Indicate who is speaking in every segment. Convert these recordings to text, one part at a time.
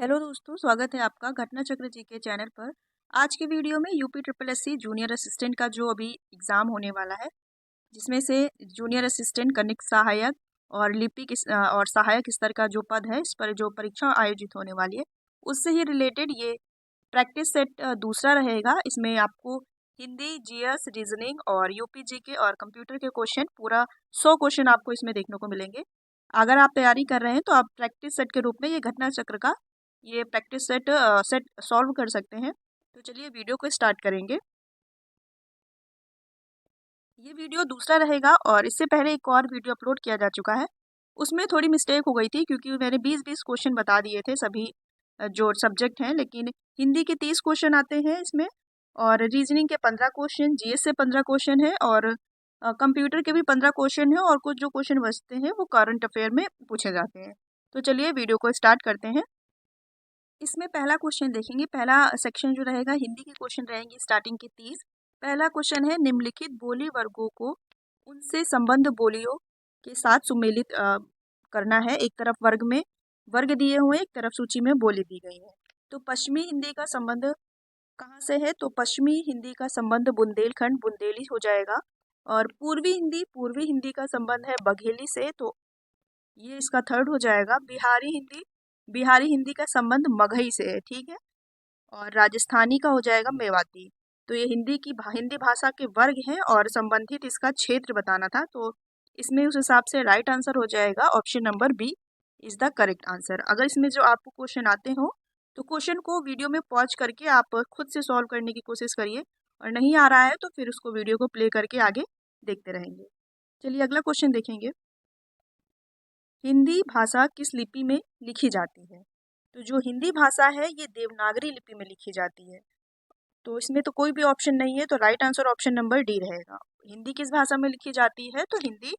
Speaker 1: Hello दोस्तों, स्वागत है आपका घटना चक्र जी के चैनल पर। आज के वीडियो में UP triple SC junior assistant का जो अभी एग्ज़ाम होने वाला है, जिसमें से जूनियर असिस्टेंट कनिक सहायक और लिपिक और सहायक स्तर का जो पद है, इस पर जो परीक्षा आयोजित होने वाली है, उससे ही रिलेटेड ये प्रैक्टिस सेट दूसरा रहेगा। इसमें आपको हिंदी, जीएस, रीजनिंग और यूपी जीके और कंप्यूटर के क्वेश्चन पूरा 100 क्वेश्चन आपको इसमें देखने को मिलेंगे। अगर आप तैयारी कर रहे हैं तो आप प्रैक्टिस सेट के रूप में ये घटना चक्र का ये प्रैक्टिस सेट सॉल्व कर सकते हैं। तो चलिए वीडियो को स्टार्ट करेंगे। ये वीडियो दूसरा रहेगा और इससे पहले एक और वीडियो अपलोड किया जा चुका है। उसमें थोड़ी मिस्टेक हो गई थी क्योंकि मैंने 20-20 क्वेश्चन बता दिए थे सभी जो सब्जेक्ट हैं, लेकिन हिंदी के 30 क्वेश्चन आते हैं इसमें और रीजनिंग के 15 क्वेश्चन, जीएस से 15 क्वेश्चन है और कंप्यूटर के भी 15 क्वेश्चन हैं और कुछ जो क्वेश्चन बचते हैं वो करंट अफेयर में पूछे जाते हैं। तो चलिए वीडियो को स्टार्ट करते हैं। इसमें पहला क्वेश्चन देखेंगे। पहला सेक्शन जो रहेगा हिंदी के क्वेश्चन रहेंगे स्टार्टिंग के 30। पहला क्वेश्चन है निम्नलिखित बोली वर्गों को उनसे संबंध बोलियों के साथ सुमेलित करना है। एक तरफ वर्ग में वर्ग दिए हुए, एक तरफ सूची में बोली दी गई है। तो पश्चिमी हिंदी का संबंध कहाँ से है? तो पश्चिमी हिंदी का संबंध बुंदेलखंड बुंदेली हो जाएगा। और पूर्वी हिंदी का संबंध है बघेली से, तो ये इसका थर्ड हो जाएगा। बिहारी हिंदी का संबंध मगही से है, ठीक है। और राजस्थानी का हो जाएगा मेवाती। तो ये हिंदी भाषा के वर्ग हैं और संबंधित इसका क्षेत्र बताना था, तो इसमें उस हिसाब से राइट आंसर हो जाएगा option number B is the correct answer. अगर इसमें जो आपको क्वेश्चन आते हो तो क्वेश्चन को वीडियो में पॉज करके आप खुद से सॉल्व करने की कोशिश करिए, और नहीं आ रहा है तो फिर उसको वीडियो को प्ले करके आगे देखते रहेंगे। चलिए अगला क्वेश्चन देखेंगे। हिंदी भाषा किस लिपि में लिखी जाती है? तो जो हिंदी भाषा है ये देवनागरी लिपि में लिखी जाती है। तो इसमें तो कोई भी ऑप्शन नहीं है, तो right answer option number D रहेगा। हिंदी किस भाषा में लिखी जाती है? तो हिंदी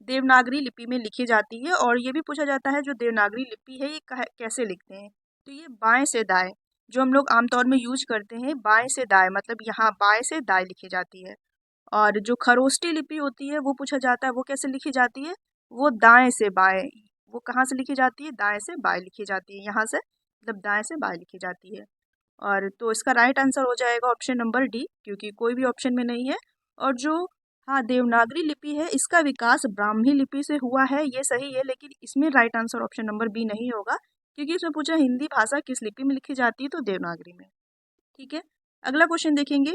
Speaker 1: देवनागरी लिपि में लिखी जाती है। और ये भी पूछा जाता है जो देवनागरी लिपि है ये कैसे लिखते हैं? तो ये बाएं से दाएं, जो हम लोग आमतौर में यूज करते हैं, बाएं से दाएं, मतलब यहाँ बाएं से दाएं लिखी जाती है। और जो खरोष्टी लिपि होती है वो पूछा जाता है वो कैसे लिखी जाती है? वो दाएं से बाएं। वो कहाँ से लिखी जाती है? दाएं से बाएं लिखी जाती है, यहाँ से मतलब दाएं से बाएं लिखी जाती है। और तो इसका राइट आंसर हो जाएगा ऑप्शन नंबर डी, क्योंकि कोई भी ऑप्शन में नहीं है। और जो हाँ देवनागरी लिपि है इसका विकास ब्राह्मी लिपि से हुआ है, ये सही है, लेकिन इसमें right answer option number B नहीं होगा, क्योंकि इसमें पूछा हिंदी भाषा किस लिपि में लिखी जाती है, तो देवनागरी में। ठीक है, अगला क्वेश्चन देखेंगे।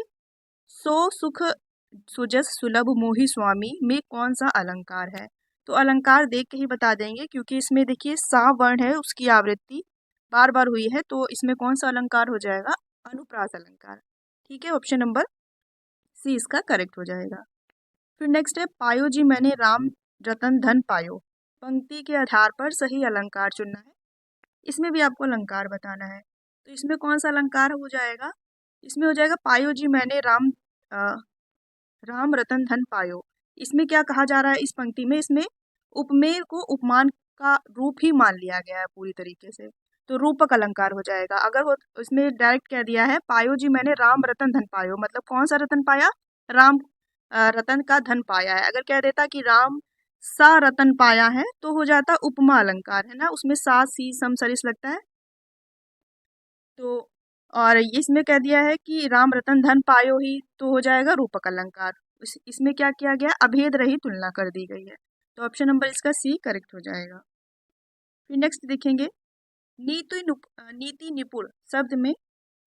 Speaker 1: सो सुख सुजस सुलभ मोहि स्वामी में कौन सा अलंकार है? तो अलंकार देख के ही बता देंगे, क्योंकि इसमें देखिए सा वर्ण है, उसकी आवृत्ति बार बार हुई है, तो इसमें कौन सा अलंकार हो जाएगा? अनुप्रास अलंकार। ठीक है, ऑप्शन नंबर सी इसका करेक्ट हो जाएगा। फिर नेक्स्ट है पायो जी मैंने राम रतन धन पायो। पंक्ति के आधार पर सही अलंकार चुनना है। इसमें भी आपको अलंकार बताना है, तो इसमें कौन सा अलंकार हो जाएगा? इसमें हो जाएगा पायो जी मैंने राम रतन धन पायो। इसमें क्या कहा जा रहा है इस पंक्ति में? इसमें उपमेय को उपमान का रूप ही मान लिया गया है पूरी तरीके से, तो रूपक अलंकार हो जाएगा। अगर हो इसमें डायरेक्ट कह दिया है पायो जी मैंने राम रतन धन पायो, मतलब कौन सा रतन पाया? राम रतन का धन पाया है। अगर कह देता कि राम सा रतन पाया है तो हो जाता उपमा अलंकार, है ना, उसमें सा सी सम सरिस लगता है। तो और इसमें कह दिया है कि राम रतन धन पायो ही, तो हो जाएगा रूपक अलंकार। इसमें क्या किया गया? अभेद रही तुलना कर दी गई है, तो ऑप्शन नंबर इसका सी करेक्ट हो जाएगा। फिर नेक्स्ट देखेंगे। नीति निपुण शब्द में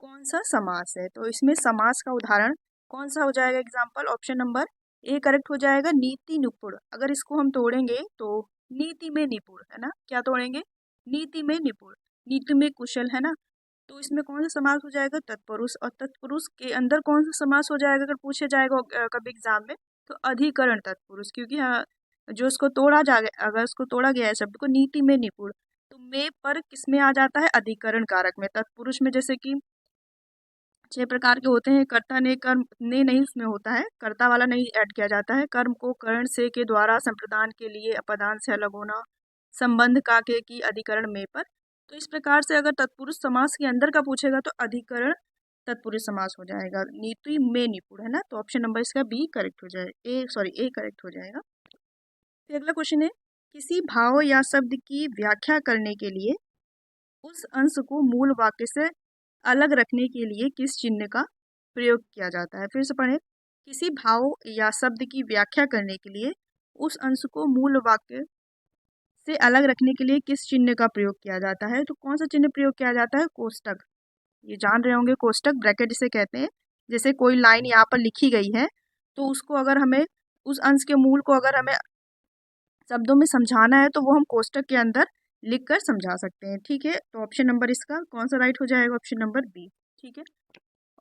Speaker 1: कौन सा समास है? तो इसमें समास का उदाहरण कौन सा हो जाएगा? Example option number A correct हो जाएगा, नीति निपुण। अगर इसको हम तोड़ेंगे तो नीति में निपुण, है ना, क्या तोड़ेंगे? नीति में निपुण, नीति में कुशल, है ना। तो इसमें कौन सा समास हो जाएगा? तत्पुरुष। और तत्पुरुष के अंदर कौन सा समास हो जाएगा अगर पूछे जाएगा कभी एग्जाम में? तो अधिकरण तत्पुरुष, क्योंकि हाँ जो इसको तोड़ा जा अगर इसको तोड़ा गया है शब्द को नीति में निपुण, तो में पर किस में आ जाता है? अधिकरण कारक में। तत्पुरुष में जैसे कि 6 प्रकार के होते हैं। कर्ता ने कर्म ने नहीं उसमें होता है, कर्ता वाला नहीं ऐड किया जाता है। कर्म को करण से के द्वारा संप्रदान के लिए अपदान से अलग होना, संबंध का के की अधिकरण में पर। तो इस प्रकार से अगर तत्पुरुष समास के अंदर का पूछेगा तो अधिकरण तत्पुरुष समास हो जाएगा, नीति में निपुण, है ना। तो ऑप्शन नंबर इसका बी करेक्ट हो जाएगा, ए करेक्ट हो जाएगा। फिर अगला क्वेश्चन है किसी भाव या शब्द की व्याख्या करने के लिए उस अंश को मूल वाक्य से अलग रखने के लिए किस चिन्ह का प्रयोग किया जाता है। फिर से पढ़ें। किसी भाव या शब्द की व्याख्या करने के लिए उस अंश को मूल वाक्य से अलग रखने के लिए किस चिन्ह का प्रयोग किया जाता है। तो कौन सा चिन्ह प्रयोग किया जाता है? कोष्टक। ये जान रहे होंगे, कोष्टक, ब्रैकेट जिसे कहते हैं। जैसे कोई लाइन यहाँ पर लिखी गई है तो उसको अगर हमें उस अंश के मूल को अगर हमें शब्दों में समझाना है तो वो हम कोष्टक के अंदर लिख कर समझा सकते हैं। ठीक है, तो ऑप्शन नंबर इसका कौन सा राइट हो जाएगा? Option number B. ठीक है,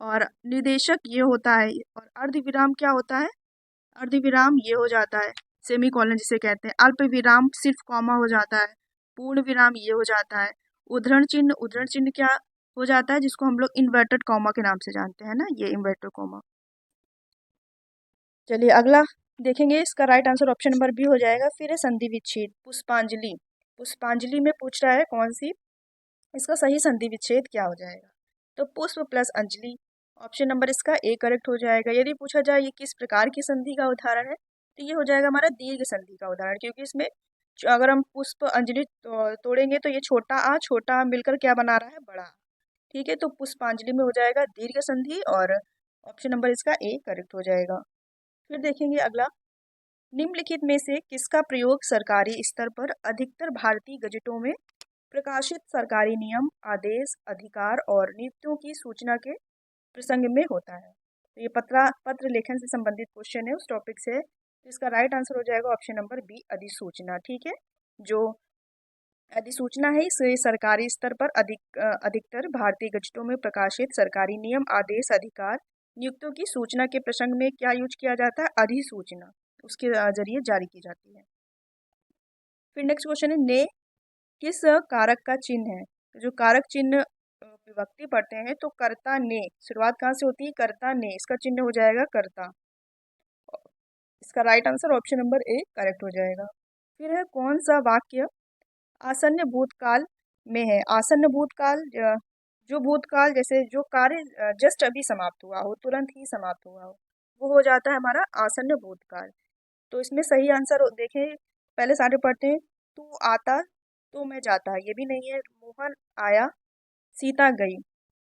Speaker 1: और निर्देशक ये होता है, और अर्धविराम क्या होता है? अर्धविराम ये हो जाता है सेमी कॉलन जिसे कहते हैं। अल्प विराम सिर्फ कॉमा हो जाता है। पूर्ण विराम ये हो जाता है। उद्धरण चिन्ह क्या हो जाता है? जिसको हम लोग इन्वर्टेड कॉमा के नाम से जानते हैं ना, ये इन्वर्टेड कॉमा। चलिए अगला देखेंगे, इसका right answer option number B हो जाएगा। फिर है संधि विच्छेद। पुष्पांजलि। पुष्पांजलि में पूछ रहा है कौन सी, इसका सही संधि विच्छेद क्या हो जाएगा? तो पुष्प प्लस अंजलि, ऑप्शन नंबर इसका ए करेक्ट हो जाएगा। यदि पूछा जाए ये किस प्रकार की संधि का उदाहरण है, तो ये हो जाएगा हमारा दीर्घ संधि का उदाहरण, क्योंकि इसमें अगर हम पुष्प अंजलि तोड़ेंगे तो ये छोटा आ मिलकर क्या बना रहा है? बड़ा आ। ठीक है, तो पुष्पांजलि में हो जाएगा दीर्घ संधि, और ऑप्शन नंबर इसका ए करेक्ट हो जाएगा। फिर देखेंगे अगला, निम्नलिखित में से किसका प्रयोग सरकारी स्तर पर अधिकतर भारतीय गजटों में प्रकाशित सरकारी नियम, आदेश, अधिकार और नीतियों की सूचना के प्रसंग में होता है? तो ये पत्र लेखन से संबंधित क्वेश्चन है, उस टॉपिक से। तो इसका राइट आंसर हो जाएगा ऑप्शन नंबर बी, अधिसूचना। ठीक है, जो अधिसूचना है इसे सरकारी स्तर पर अधिकतर भारतीय गजटों में प्रकाशित सरकारी नियम, आदेश, अधिकार, नियुक्तियों की सूचना के प्रसंग में क्या यूज किया जाता है? अधिसूचना, उसके जरिए जारी की जाती है। फिर नेक्स्ट क्वेश्चन है, ने किस कारक का चिन्ह है? तो जो कारक चिन्ह विभक्ति पढ़ते हैं तो कर्ता ने, शुरुआत कहाँ से होती है? कर्ता ने, इसका चिन्ह हो जाएगा कर्ता। इसका right answer option number A correct हो जाएगा। फिर है कौन सा वाक्य आसन्न भूतकाल में है? आसन्न भूतकाल, जो भूतकाल जैसे जो कार्य जस्ट अभी समाप्त हुआ हो, तुरंत ही समाप्त हुआ हो, वो हो जाता है हमारा आसन्न भूतकाल। तो इसमें सही आंसर देखें, पहले सारे पढ़ते हैं। तू आता तो मैं जाता, ये भी नहीं है। मोहन आया, सीता गई,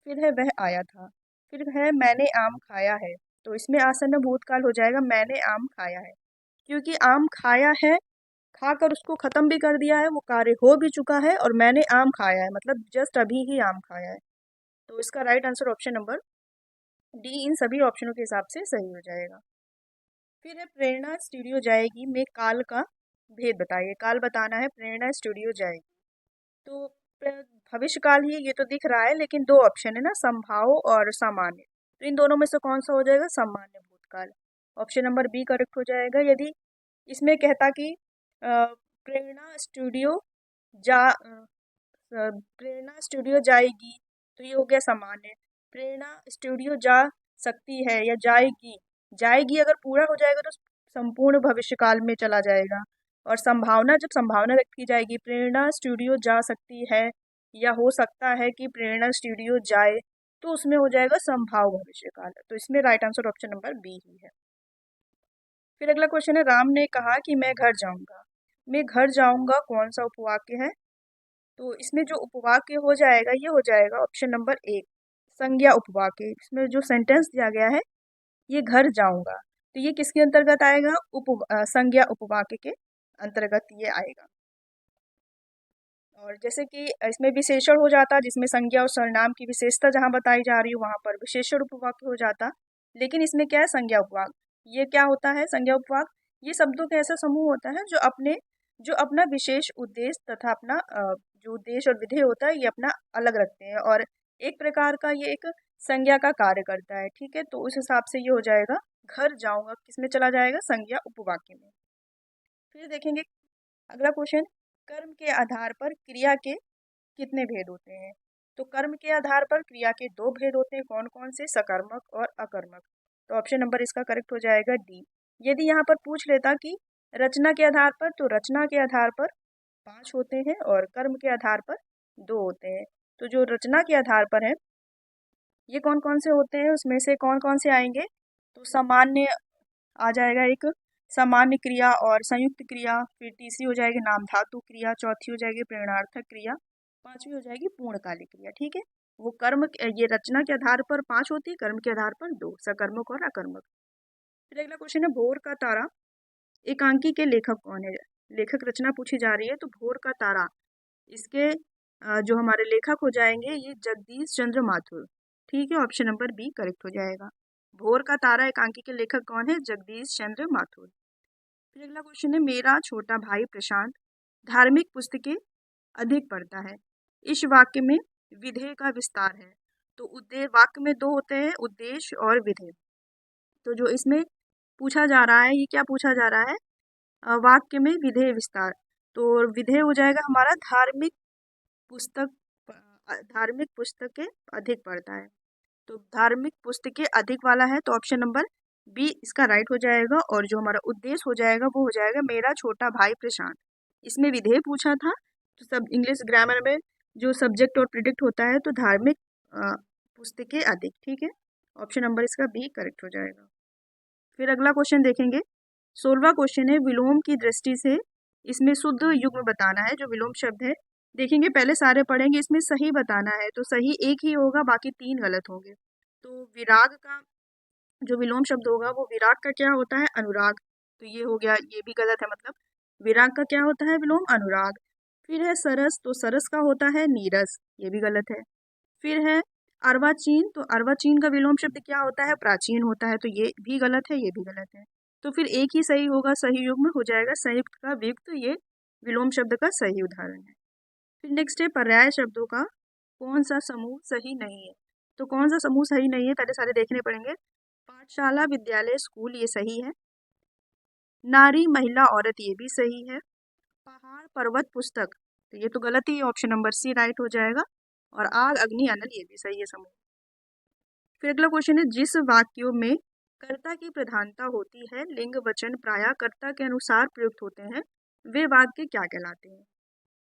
Speaker 1: फिर है वह आया था, फिर है मैंने आम खाया है। तो इसमें आसन्न भूतकाल हो जाएगा मैंने आम खाया है, क्योंकि आम खाया है, खाकर उसको खत्म भी कर दिया है, वो कार्य हो भी चुका है, और मैंने आम खाया है मतलब जस्ट अभी ही आम खाया है। तो इसका right answer option number D इन सभी ऑप्शनों के हिसाब से सही हो जाएगा। फिर है प्रेरणा स्टूडियो जाएगी में काल का भेद बताइए। काल बताना है, प्रेरणा स्टूडियो जाएगी। तो भविष्य काल ही ये तो दिख रहा है, लेकिन दो ऑप्शन है ना, संभाव और सामान्य। तो इन दोनों में से कौन सा हो जाएगा? सामान्य भूतकाल। ऑप्शन नंबर बी करेक्ट हो जाएगा। यदि इसमें कहता कि प्रेरणा स्टूडियो प्रेरणा स्टूडियो जाएगी, तो ये हो गया सामान्य। प्रेरणा स्टूडियो जा सकती है या जाएगी, जाएगी अगर पूरा हो जाएगा तो संपूर्ण भविष्यकाल में चला जाएगा। और संभावना, जब संभावना व्यक्त की जाएगी, प्रेरणा स्टूडियो जा सकती है या हो सकता है कि प्रेरणा स्टूडियो जाए, तो उसमें हो जाएगा संभाव भविष्यकाल। तो इसमें right answer option number B ही है। फिर अगला क्वेश्चन है, राम ने कहा कि मैं घर जाऊंगा। मैं घर जाऊंगा कौन सा उपवाक्य है? तो इसमें जो उपवाक्य हो जाएगा ये हो जाएगा ऑप्शन नंबर एक, संज्ञा उपवाक्य। इसमें जो सेंटेंस दिया गया है ये घर जाऊंगा, तो ये किसके अंतर्गत आएगा? संज्ञा उपवाक्य के अंतर्गत ये आएगा। और जैसे कि इसमें विशेषण हो जाता, जिसमें संज्ञा और सर्वनाम की विशेषता जहाँ बताई जा रही है वहाँ पर विशेषण उपवाक्य हो जाता। लेकिन इसमें क्या है? संज्ञा उपवाक्य। ये क्या होता है संज्ञा उपवाक्य? ये शब्दों का ऐसा समूह होता है जो अपना विशेष उद्देश्य तथा अपना जो उद्देश्य और विधेय होता है ये अपना अलग रखते हैं, और एक प्रकार का ये एक संज्ञा का कार्य करता है। ठीक है, तो उस हिसाब से ये हो जाएगा घर जाऊंगा किसमें चला जाएगा? संज्ञा उपवाक्य में। फिर देखेंगे अगला क्वेश्चन, कर्म के आधार पर क्रिया के कितने भेद होते हैं? तो कर्म के आधार पर क्रिया के दो भेद होते हैं, कौन कौन से? सकर्मक और अकर्मक। तो ऑप्शन नंबर इसका करेक्ट हो जाएगा डी। यदि यहाँ पर पूछ लेता कि रचना के आधार पर, तो रचना के आधार पर 5 होते हैं और कर्म के आधार पर 2 होते हैं। तो जो रचना के आधार पर है ये कौन कौन से होते हैं, उसमें से कौन कौन से आएंगे? तो सामान्य आ जाएगा एक, सामान्य क्रिया और संयुक्त क्रिया, फिर तीसरी हो जाएगी नाम धातु क्रिया, चौथी हो जाएगी प्रेरणार्थक क्रिया, पांचवी हो जाएगी पूर्णकालिक क्रिया। ठीक है, वो कर्म ये रचना के आधार पर 5 होती है, कर्म के आधार पर 2, सकर्मक और अकर्मक। फिर अगला क्वेश्चन है भोर का तारा एकांकी के लेखक कौन है। लेखक रचना पूछी जा रही है, तो भोर का तारा इसके जो हमारे लेखक हो जाएंगे ये जगदीश चंद्र माथुर। ठीक है, ऑप्शन नंबर बी करेक्ट हो जाएगा। भोर का तारा एकांकी के लेखक कौन है, जगदीश चंद्र माथुर। फिर अगला क्वेश्चन है मेरा छोटा भाई प्रशांत धार्मिक पुस्तकें अधिक पढ़ता है। इस वाक्य में विधेय का विस्तार है। तो उद्देश्य वाक्य में दो होते हैं, उद्देश्य और विधेय। तो जो इसमें पूछा जा रहा है, ये क्या पूछा जा रहा है, वाक्य में विधेय विस्तार। तो विधेय हो जाएगा हमारा धार्मिक पुस्तक, धार्मिक पुस्तकें अधिक पढ़ता है। तो धार्मिक पुस्तकें अधिक वाला है, तो ऑप्शन नंबर बी इसका राइट हो जाएगा। और जो हमारा उद्देश्य हो जाएगा वो हो जाएगा मेरा छोटा भाई प्रशांत। इसमें विधेय पूछा था, तो सब इंग्लिश ग्रामर में जो सब्जेक्ट और प्रिडिक्ट होता है, तो धार्मिक पुस्तकें अधिक। ठीक है, ऑप्शन नंबर इसका बी करेक्ट हो जाएगा। फिर अगला क्वेश्चन देखेंगे, 16वां क्वेश्चन है विलोम की दृष्टि से इसमें शुद्ध युग्म बताना है। जो विलोम शब्द है देखेंगे, पहले सारे पढ़ेंगे, इसमें सही बताना है। तो सही एक ही होगा, बाकी 3 गलत होंगे। तो विराग का जो विलोम शब्द होगा वो विराग का क्या होता है, अनुराग। तो ये हो गया, ये भी गलत है, मतलब विराग का क्या होता है विलोम, अनुराग। फिर है सरस, तो सरस का होता है नीरस, ये भी गलत है। फिर है अर्वाचीन, तो अर्वाचीन का विलोम शब्द क्या होता है, प्राचीन होता है, तो ये भी गलत है, ये भी गलत है। तो फिर एक ही सही होगा, सही युग्म हो जाएगा संयुक्त का वियुक्त, ये विलोम शब्द का सही उदाहरण है। फिर नेक्स्ट है पर्याय शब्दों का कौन सा समूह सही नहीं है। तो कौन सा समूह सही नहीं है, पहले सारे देखने पड़ेंगे। पाठशाला विद्यालय स्कूल, ये सही है। नारी महिला औरत, ये भी सही है। पहाड़ पर्वत पुस्तक, तो ये तो गलत ही है, ऑप्शन नंबर सी राइट हो जाएगा। और आग अग्नि अनल, ये भी सही है समूह। फिर अगला क्वेश्चन है जिस वाक्यों में कर्ता की प्रधानता होती है, लिंग वचन प्रायः कर्ता के अनुसार प्रयुक्त होते हैं, वे वाक्य क्या कहलाते हैं।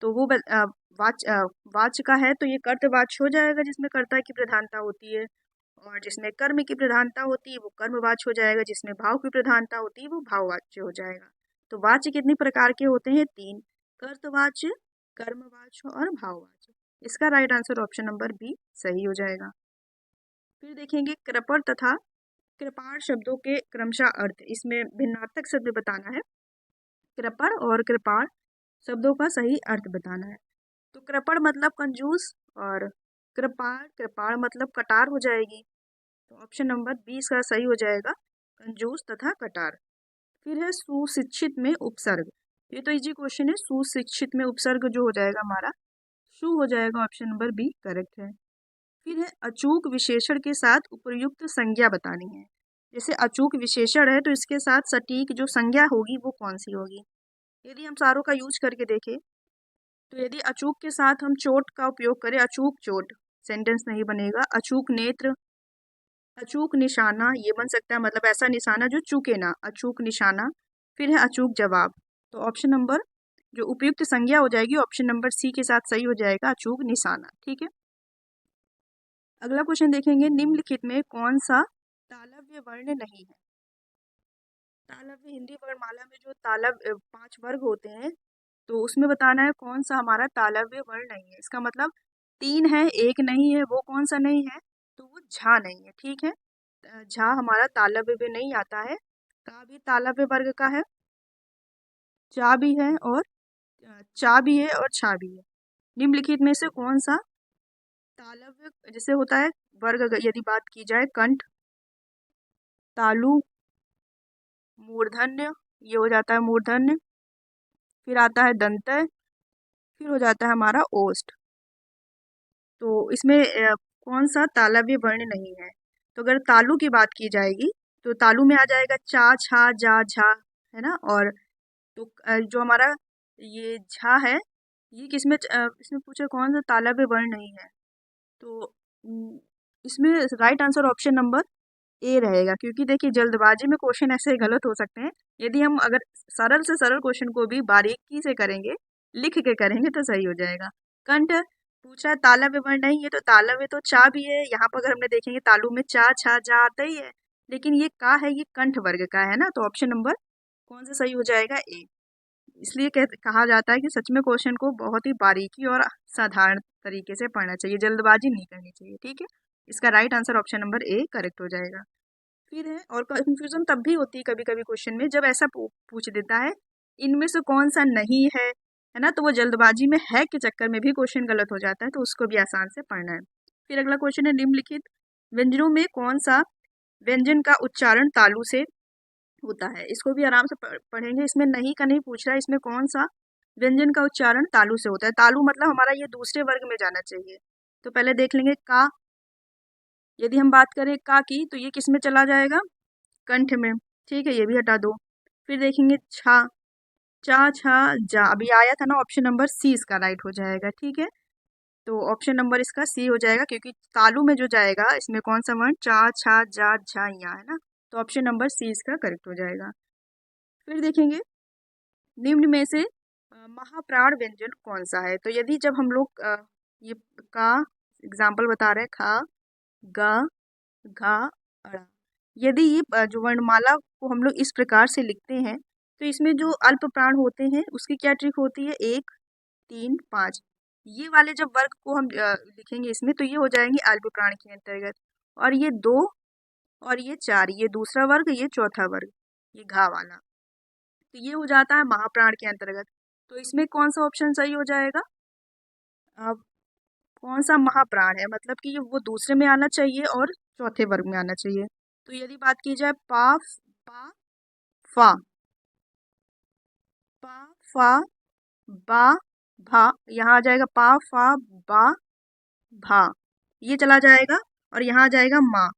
Speaker 1: तो वो वाच्य का है, तो ये कर्तवाच्य हो जाएगा जिसमें कर्ता की प्रधानता होती है। और जिसमें कर्म की प्रधानता होती है वो कर्मवाच्य हो जाएगा, जिसमें भाव की प्रधानता होती है वो भाववाच्य हो जाएगा। तो वाच्य कितनी प्रकार के होते हैं, 3, कर्तवाच्य, कर्मवाच्य और भाववाच्य। इसका right answer option number B सही हो जाएगा। फिर देखेंगे कृपण तथा कृपाण शब्दों के क्रमशः अर्थ, इसमें भिन्नार्थक शब्द बताना है। कृपण और कृपाण शब्दों का सही अर्थ बताना है। तो कृपण मतलब कंजूस, और कृपाण कृपाण मतलब कटार हो जाएगी। तो ऑप्शन नंबर 20 का सही हो जाएगा, कंजूस तथा कटार। फिर है सुशिक्षित में उपसर्ग, ये तो इजी क्वेश्चन है। सुशिक्षित में उपसर्ग जो हो जाएगा हमारा सु हो जाएगा, ऑप्शन नंबर बी करेक्ट है। फिर है अचूक विशेषण के साथ उपयुक्त संज्ञा बतानी है। जैसे अचूक विशेषण है, तो इसके साथ सटीक जो संज्ञा होगी वो कौन सी होगी। यदि हम सारों का यूज करके देखें, तो यदि अचूक के साथ हम चोट का उपयोग करें, अचूक चोट सेंटेंस नहीं बनेगा। अचूक नेत्र, अचूक निशाना, ये बन सकता है, मतलब ऐसा निशाना जो चूके ना, अचूक निशाना। फिर है अचूक जवाब, तो ऑप्शन नंबर जो उपयुक्त संज्ञा हो जाएगी ऑप्शन नंबर सी के साथ सही हो जाएगा, अचूक निशाना। ठीक है, अगला क्वेश्चन देखेंगे निम्नलिखित में कौन सा तालव्य वर्ण नहीं है। तालव्य हिंदी वर्णमाला में जो तालव्य 5 वर्ग होते हैं, तो उसमें बताना है कौन सा हमारा तालव्य वर्ण नहीं है। इसका मतलब 3 है, एक नहीं है, वो कौन सा नहीं है, तो वो झा नहीं है। ठीक है, झा हमारा तालव्य में नहीं आता है। का भी तालव्य वर्ग का है, चा भी है और चा भी है और छा भी है। निम्नलिखित में से कौन सा तालव्य जैसे होता है वर्ग, यदि बात की जाए कंठ, तालु, मूर्धन्य, ये हो जाता है मूर्धन्य। फिर आता है दंतय, फिर हो जाता है हमारा ओष्ठ। तो इसमें कौन सा तालव्य वर्ण नहीं है। तो अगर तालु की बात की जाएगी, तो तालु में आ जाएगा चा छा जा झा, है ना। और तो जो हमारा ये झा है, ये किसमें इसमें पूछे कौन सा तालव्य वर्ण नहीं है, तो इसमें राइट आंसर ऑप्शन नंबर ए रहेगा। क्योंकि देखिए जल्दबाजी में क्वेश्चन ऐसे गलत हो सकते हैं, यदि हम अगर सरल से सरल क्वेश्चन को भी बारीकी से करेंगे, लिख के करेंगे, तो सही हो जाएगा। कंठ पूछा है तालव्य वर्ण नहीं है, तो तालव्य तो चा भी है, यहाँ पर अगर हमने देखेंगे तालु में चा छा जा आता ही है, लेकिन ये का है, ये कंठ वर्ग का है ना। तो ऑप्शन नंबर कौन सा सही हो जाएगा, ए। इसलिए कहा जाता है कि सच में क्वेश्चन को बहुत ही बारीकी और साधारण तरीके से पढ़ना चाहिए, जल्दबाजी नहीं करनी चाहिए। ठीक है, इसका right answer option number A correct हो जाएगा। फिर है, और कंफ्यूजन तब भी होती है कभी कभी क्वेश्चन में जब ऐसा पूछ देता है इनमें से कौन सा नहीं है ना, तो वो जल्दबाजी में है के चक्कर में भी क्वेश्चन गलत हो जाता है, तो उसको भी आसान से पढ़ना है। फिर अगला क्वेश्चन है, निम्नलिखित व्यंजनों में कौन सा व्यंजन का उच्चारण तालु से होता है। इसको भी आराम से पढ़ेंगे। इसमें नहीं का नहीं पूछ रहा है, इसमें कौन सा व्यंजन का उच्चारण तालु से होता है। तालु मतलब हमारा ये दूसरे वर्ग में जाना चाहिए। तो पहले देख लेंगे का। यदि हम बात करें का की तो ये किस में चला जाएगा, कंठ में। ठीक है, ये भी हटा दो। फिर देखेंगे छा, चा छा जा, अभी आया था ना, ऑप्शन नंबर सी इसका राइट हो जाएगा। ठीक है, तो ऑप्शन नंबर इसका सी हो जाएगा, क्योंकि तालु में जो जाएगा इसमें कौन सा वर्ण, चा छा जा झा यहाँ है ना, तो ऑप्शन नंबर सी इसका करेक्ट हो जाएगा। फिर देखेंगे निम्न में से महाप्राण व्यंजन कौन सा है। तो यदि जब हम लोग ये का एग्जाम्पल बता रहे हैं, खा गा घा अड़ा, यदि ये जो वर्णमाला को हम लोग इस प्रकार से लिखते हैं तो इसमें जो अल्प प्राण होते हैं उसकी क्या ट्रिक होती है, 1 3 5, ये वाले जब वर्ग को हम लिखेंगे इसमें तो ये हो जाएंगे अल्प प्राण के अंतर्गत, और ये 2 और ये 4, ये दूसरा वर्ग, ये चौथा वर्ग, ये घा वाला, तो ये हो जाता है महाप्राण के अंतर्गत। तो इसमें कौन सा ऑप्शन सही हो जाएगा, अब कौन सा महाप्राण है, मतलब कि वो दूसरे में आना चाहिए और चौथे वर्ग में आना चाहिए। तो यदि बात की जाए पा फा पा फा बा भा, यहाँ आ जाएगा पा फा बा भा, ये चला जाएगा और यहाँ आ जाएगा माँ।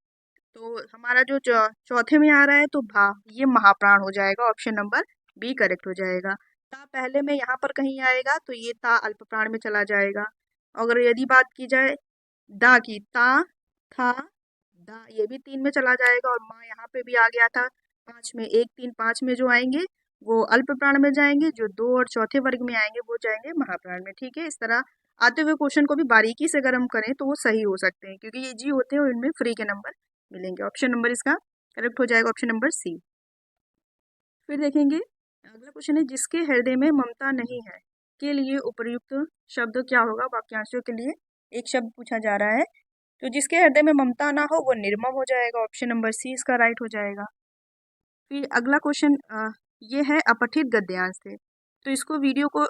Speaker 1: तो हमारा जो चौथे में आ रहा है तो भा, ये महाप्राण हो जाएगा, ऑप्शन नंबर बी करेक्ट हो जाएगा। ता पहले में यहाँ पर कहीं आएगा तो ये ता अल्प प्राण में चला जाएगा। अगर यदि बात की जाए दा की, ता था दा, ये भी 3 में चला जाएगा, और माँ यहाँ पे भी आ गया था 5 में, 1 3 5 में जो आएंगे वो अल्प प्राण में जाएंगे, जो 2 और चौथे वर्ग में आएंगे वो जाएंगे महाप्राण में। ठीक है, इस तरह आते हुए क्वेश्चन को भी बारीकी से अगर हम करें तो वो सही हो सकते हैं, क्योंकि ये जी होते हैं और इनमें फ्री के नंबर मिलेंगे। ऑप्शन नंबर इसका करेक्ट हो जाएगा, ऑप्शन नंबर सी। फिर देखेंगे अगला क्वेश्चन है, जिसके हृदय में ममता नहीं है के लिए उपयुक्त शब्द क्या होगा। वाक्यांशों के लिए एक शब्द पूछा जा रहा है, तो जिसके हृदय में ममता ना हो वो निर्मम हो जाएगा, ऑप्शन नंबर सी इसका राइट हो जाएगा। फिर अगला क्वेश्चन ये है अपठित गद्यांश से, तो इसको वीडियो को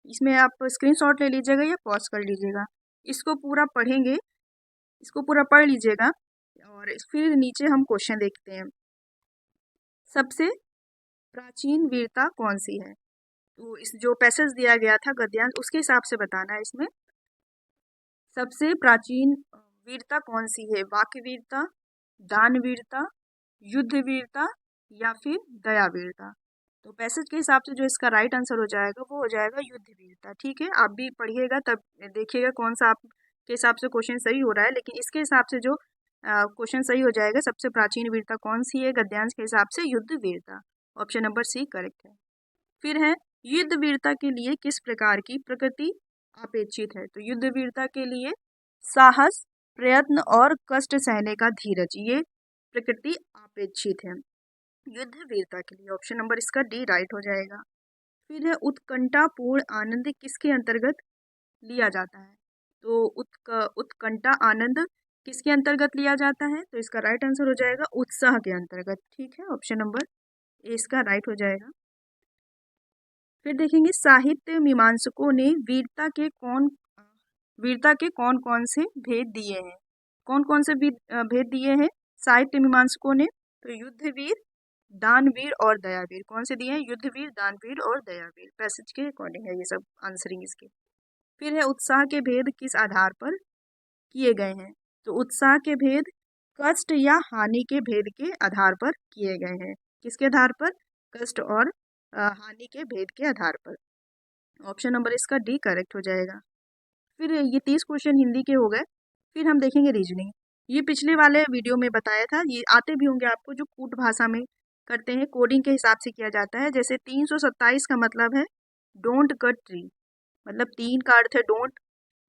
Speaker 1: इसमें आप स्क्रीनशॉट ले लीजिएगा या पॉज कर लीजिएगा, इसको पूरा पढ़ेंगे, इसको पूरा पढ़ लीजिएगा, और फिर नीचे हम क्वेश्चन देखते हैं। सबसे प्राचीन वीरता कौन सी है, तो इस जो पैसेज दिया गया था गद्यांश उसके हिसाब से बताना है। इसमें सबसे प्राचीन वीरता कौन सी है, वाक्य वीरता, दान वीरता, युद्ध वीरता, या फिर दया वीरता। तो पैसेज के हिसाब से जो इसका राइट आंसर हो जाएगा वो हो जाएगा युद्ध वीरता। ठीक है, आप भी पढ़िएगा तब देखिएगा कौन सा आपके हिसाब से क्वेश्चन सही हो रहा है, लेकिन इसके हिसाब से जो क्वेश्चन सही हो जाएगा, सबसे प्राचीन वीरता कौन सी है, गद्यांश के हिसाब से युद्ध वीरता, ऑप्शन नंबर सी करेक्ट है। फिर है युद्ध वीरता के लिए किस प्रकार की प्रकृति अपेक्षित है, तो युद्ध वीरता के लिए साहस, प्रयत्न और कष्ट सहने का धीरज, ये प्रकृति अपेक्षित है युद्ध वीरता के लिए, ऑप्शन नंबर इसका डी राइट हो जाएगा। फिर है उत्कंठापूर्ण आनंद किसके अंतर्गत लिया जाता है, तो उत्कंठा आनंद किसके अंतर्गत लिया जाता है, तो इसका राइट आंसर हो जाएगा उत्साह के अंतर्गत। ठीक है, ऑप्शन नंबर ए इसका राइट हो जाएगा। फिर देखेंगे साहित्य मीमांसकों ने वीरता के कौन कौन से भेद दिए हैं, कौन कौन से भेद दिए हैं साहित्य मीमांसकों ने, तो युद्धवीर, दानवीर और दयावीर, कौन से दिए हैं, युद्धवीर, दानवीर और दयावीर, पैसेज के अकॉर्डिंग है ये सब आंसरिंग इसके। फिर है उत्साह के भेद किस आधार पर किए गए हैं, तो उत्साह के भेद कष्ट या हानि के भेद के आधार पर किए गए हैं, किसके आधार पर, कष्ट और हानि के भेद के आधार पर, ऑप्शन नंबर इसका डी करेक्ट हो जाएगा। फिर ये 30 क्वेश्चन हिंदी के हो गए। फिर हम देखेंगे रीजनिंग, ये पिछले वाले वीडियो में बताया था, ये आते भी होंगे आपको, जो कूट भाषा में करते हैं, कोडिंग के हिसाब से किया जाता है। जैसे 327 का मतलब है डोंट कट ट्री, मतलब 3 का अर्थ है डोंट,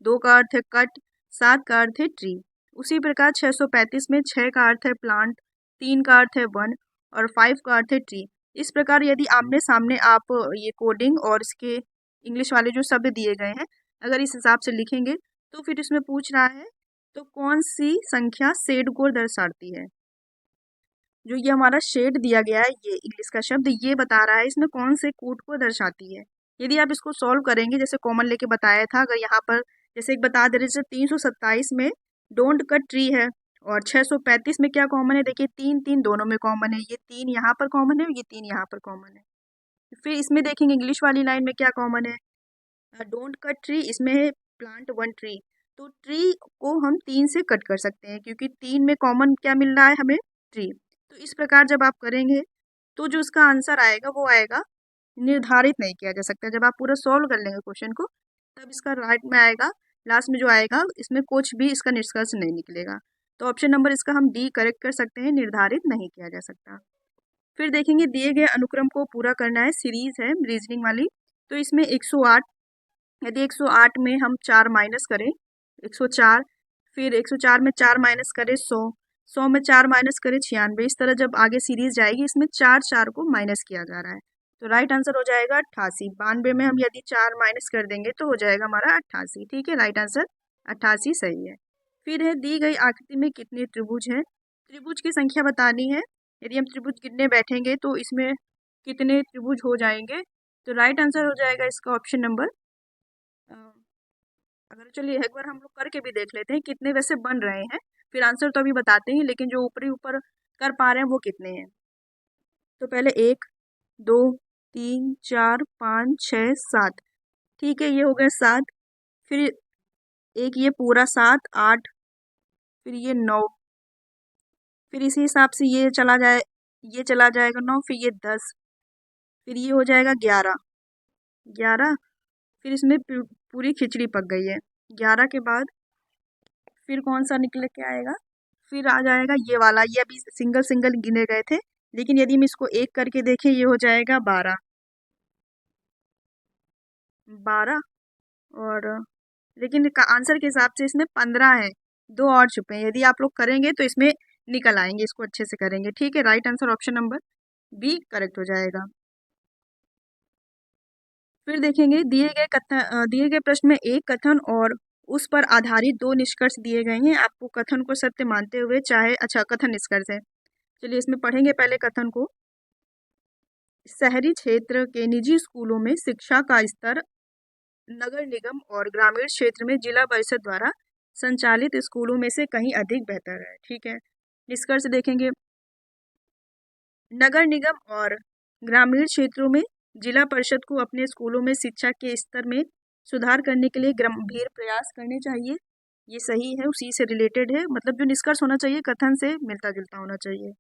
Speaker 1: 2 का अर्थ है कट, 7 का अर्थ है ट्री। उसी प्रकार 635 में 6 का अर्थ है प्लांट, 3 का अर्थ है वन और 5 का अर्थ है ट्री। इस प्रकार यदि आमने सामने आप ये कोडिंग और इसके इंग्लिश वाले जो शब्द दिए गए हैं अगर इस हिसाब से लिखेंगे तो फिर इसमें पूछ रहा है तो कौन सी संख्या शेड को दर्शाती है। जो ये हमारा शेड दिया गया है ये इंग्लिश का शब्द ये बता रहा है इसमें कौन से कोड को दर्शाती है। यदि आप इसको सॉल्व करेंगे जैसे कॉमन लेके बताया था, अगर यहाँ पर जैसे एक बता दे रहे जैसे 327 में डोंट कट ट्री है और 635 में क्या कॉमन है, देखिए 3 3 दोनों में कॉमन है, ये 3 यहाँ पर कॉमन है, ये 3 यहाँ पर कॉमन है। फिर इसमें देखेंगे इंग्लिश वाली लाइन में क्या कॉमन है, डोंट कट ट्री, इसमें है प्लांट वन ट्री। तो ट्री को हम 3 से कट कर सकते हैं क्योंकि 3 में कॉमन क्या मिल रहा है हमें, ट्री। तो इस प्रकार जब आप करेंगे तो जो उसका आंसर आएगा वो आएगा, निर्धारित नहीं किया जा सकता। जब आप पूरा सॉल्व कर लेंगे क्वेश्चन को तब इसका राइट में आएगा, लास्ट में जो आएगा इसमें कुछ भी इसका निष्कर्ष नहीं निकलेगा। तो ऑप्शन नंबर इसका हम डी करेक्ट कर सकते हैं, निर्धारित नहीं किया जा सकता। फिर देखेंगे दिए गए अनुक्रम को पूरा करना है, सीरीज है रीजनिंग वाली। तो इसमें 108, यदि 108 में हम 4 माइनस करें 104, फिर 104 में 4 माइनस करें 100, 100 में 4 माइनस करें 96, इस तरह जब आगे सीरीज जाएगी इसमें 4 4 को माइनस किया जा रहा है। तो राइट आंसर हो जाएगा 88। 92 में हम यदि 4 माइनस कर देंगे तो हो जाएगा हमारा 88। ठीक है, राइट आंसर 88 सही है। फिर है दी गई आकृति में कितने त्रिभुज हैं, त्रिभुज की संख्या बतानी है। यदि हम त्रिभुज गिनने बैठेंगे तो इसमें कितने त्रिभुज हो जाएंगे, तो राइट आंसर हो जाएगा इसका ऑप्शन नंबर, अगर चलिए एक बार हम लोग करके भी देख लेते हैं कितने वैसे बन रहे हैं, फिर आंसर तो अभी बताते हैं लेकिन जो ऊपरी ऊपर कर पा रहे हैं वो कितने हैं। तो पहले 1 2 3 4 5 6 7, ठीक है ये हो गए 7, फिर एक ये पूरा 7 8, फिर ये 9, फिर इसी हिसाब से ये चला जाए, ये चला जाएगा 9, फिर ये 10, फिर ये हो जाएगा 11 11, फिर इसमें पूरी खिचड़ी पक गई है। 11 के बाद फिर कौन सा निकल के आएगा, फिर आ जाएगा ये वाला, ये अभी सिंगल सिंगल गिने गए थे लेकिन यदि हम इसको एक करके देखें ये हो जाएगा 12 12, और लेकिन आंसर के हिसाब से इसमें 15 है, 2 और छुपे हैं। यदि आप लोग करेंगे तो इसमें निकल आएंगे, इसको अच्छे से करेंगे। ठीक है, right answer option number B correct हो जाएगा। फिर देखेंगे दिए गए प्रश्न में एक कथन और उस पर आधारित 2 निष्कर्ष दिए गए हैं। आपको कथन को सत्य मानते हुए चाहे, अच्छा कथन निष्कर्ष है, चलिए इसमें पढ़ेंगे पहले कथन को। शहरी क्षेत्र के निजी स्कूलों में शिक्षा का स्तर नगर निगम और ग्रामीण क्षेत्र में जिला परिषद द्वारा संचालित स्कूलों में से कहीं अधिक बेहतर है। ठीक है, निष्कर्ष देखेंगे, नगर निगम और ग्रामीण क्षेत्रों में जिला परिषद को अपने स्कूलों में शिक्षा के स्तर में सुधार करने के लिए गंभीर प्रयास करने चाहिए। ये सही है, उसी से रिलेटेड है, मतलब जो निष्कर्ष होना चाहिए कथन से मिलता जुलता होना चाहिए।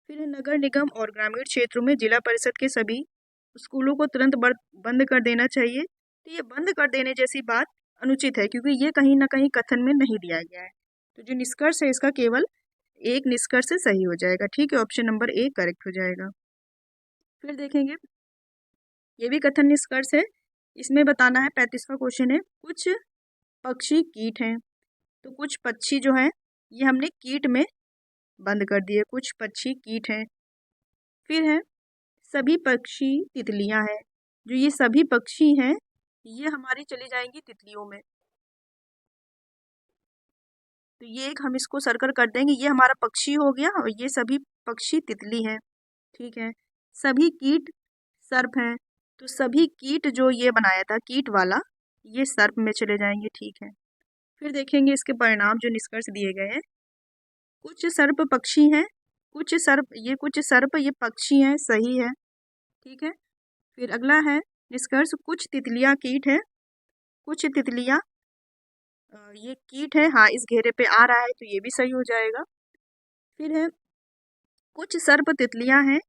Speaker 1: फिर है नगर निगम और ग्रामीण क्षेत्रों में जिला परिषद के सभी स्कूलों को तुरंत बंद कर देना चाहिए। तो ये बंद कर देने जैसी बात अनुचित है क्योंकि ये कहीं ना कहीं कथन में नहीं दिया गया है। तो जो निष्कर्ष है इसका केवल एक निष्कर्ष से सही हो जाएगा। ठीक है, ऑप्शन नंबर ए करेक्ट हो जाएगा। फिर देखेंगे ये भी कथन निष्कर्ष है, इसमें बताना है 35वां क्वेश्चन है, कुछ पक्षी कीट हैं, तो कुछ पक्षी जो हैं ये हमने कीट में बंद कर दिए, कुछ पक्षी कीट हैं। फिर है सभी पक्षी तितलियां हैं, जो ये सभी पक्षी हैं ये हमारी चली जाएंगी तितलियों में, तो ये एक हम इसको सर्कल कर देंगे, ये हमारा पक्षी हो गया और ये सभी पक्षी तितली हैं। ठीक है, सभी कीट सर्प हैं, तो सभी कीट जो ये बनाया था कीट वाला ये सर्प में चले जाएंगे। ठीक है, फिर देखेंगे इसके परिणाम जो निष्कर्ष दिए गए हैं, कुछ सर्प पक्षी हैं, कुछ सर्प ये पक्षी हैं, सही है। ठीक है, फिर अगला है निष्कर्ष, कुछ तितलियां कीट है, कुछ तितलियां ये कीट है, हाँ इस घेरे पे आ रहा है तो ये भी सही हो जाएगा। फिर है कुछ सर्प तितलियां हैं,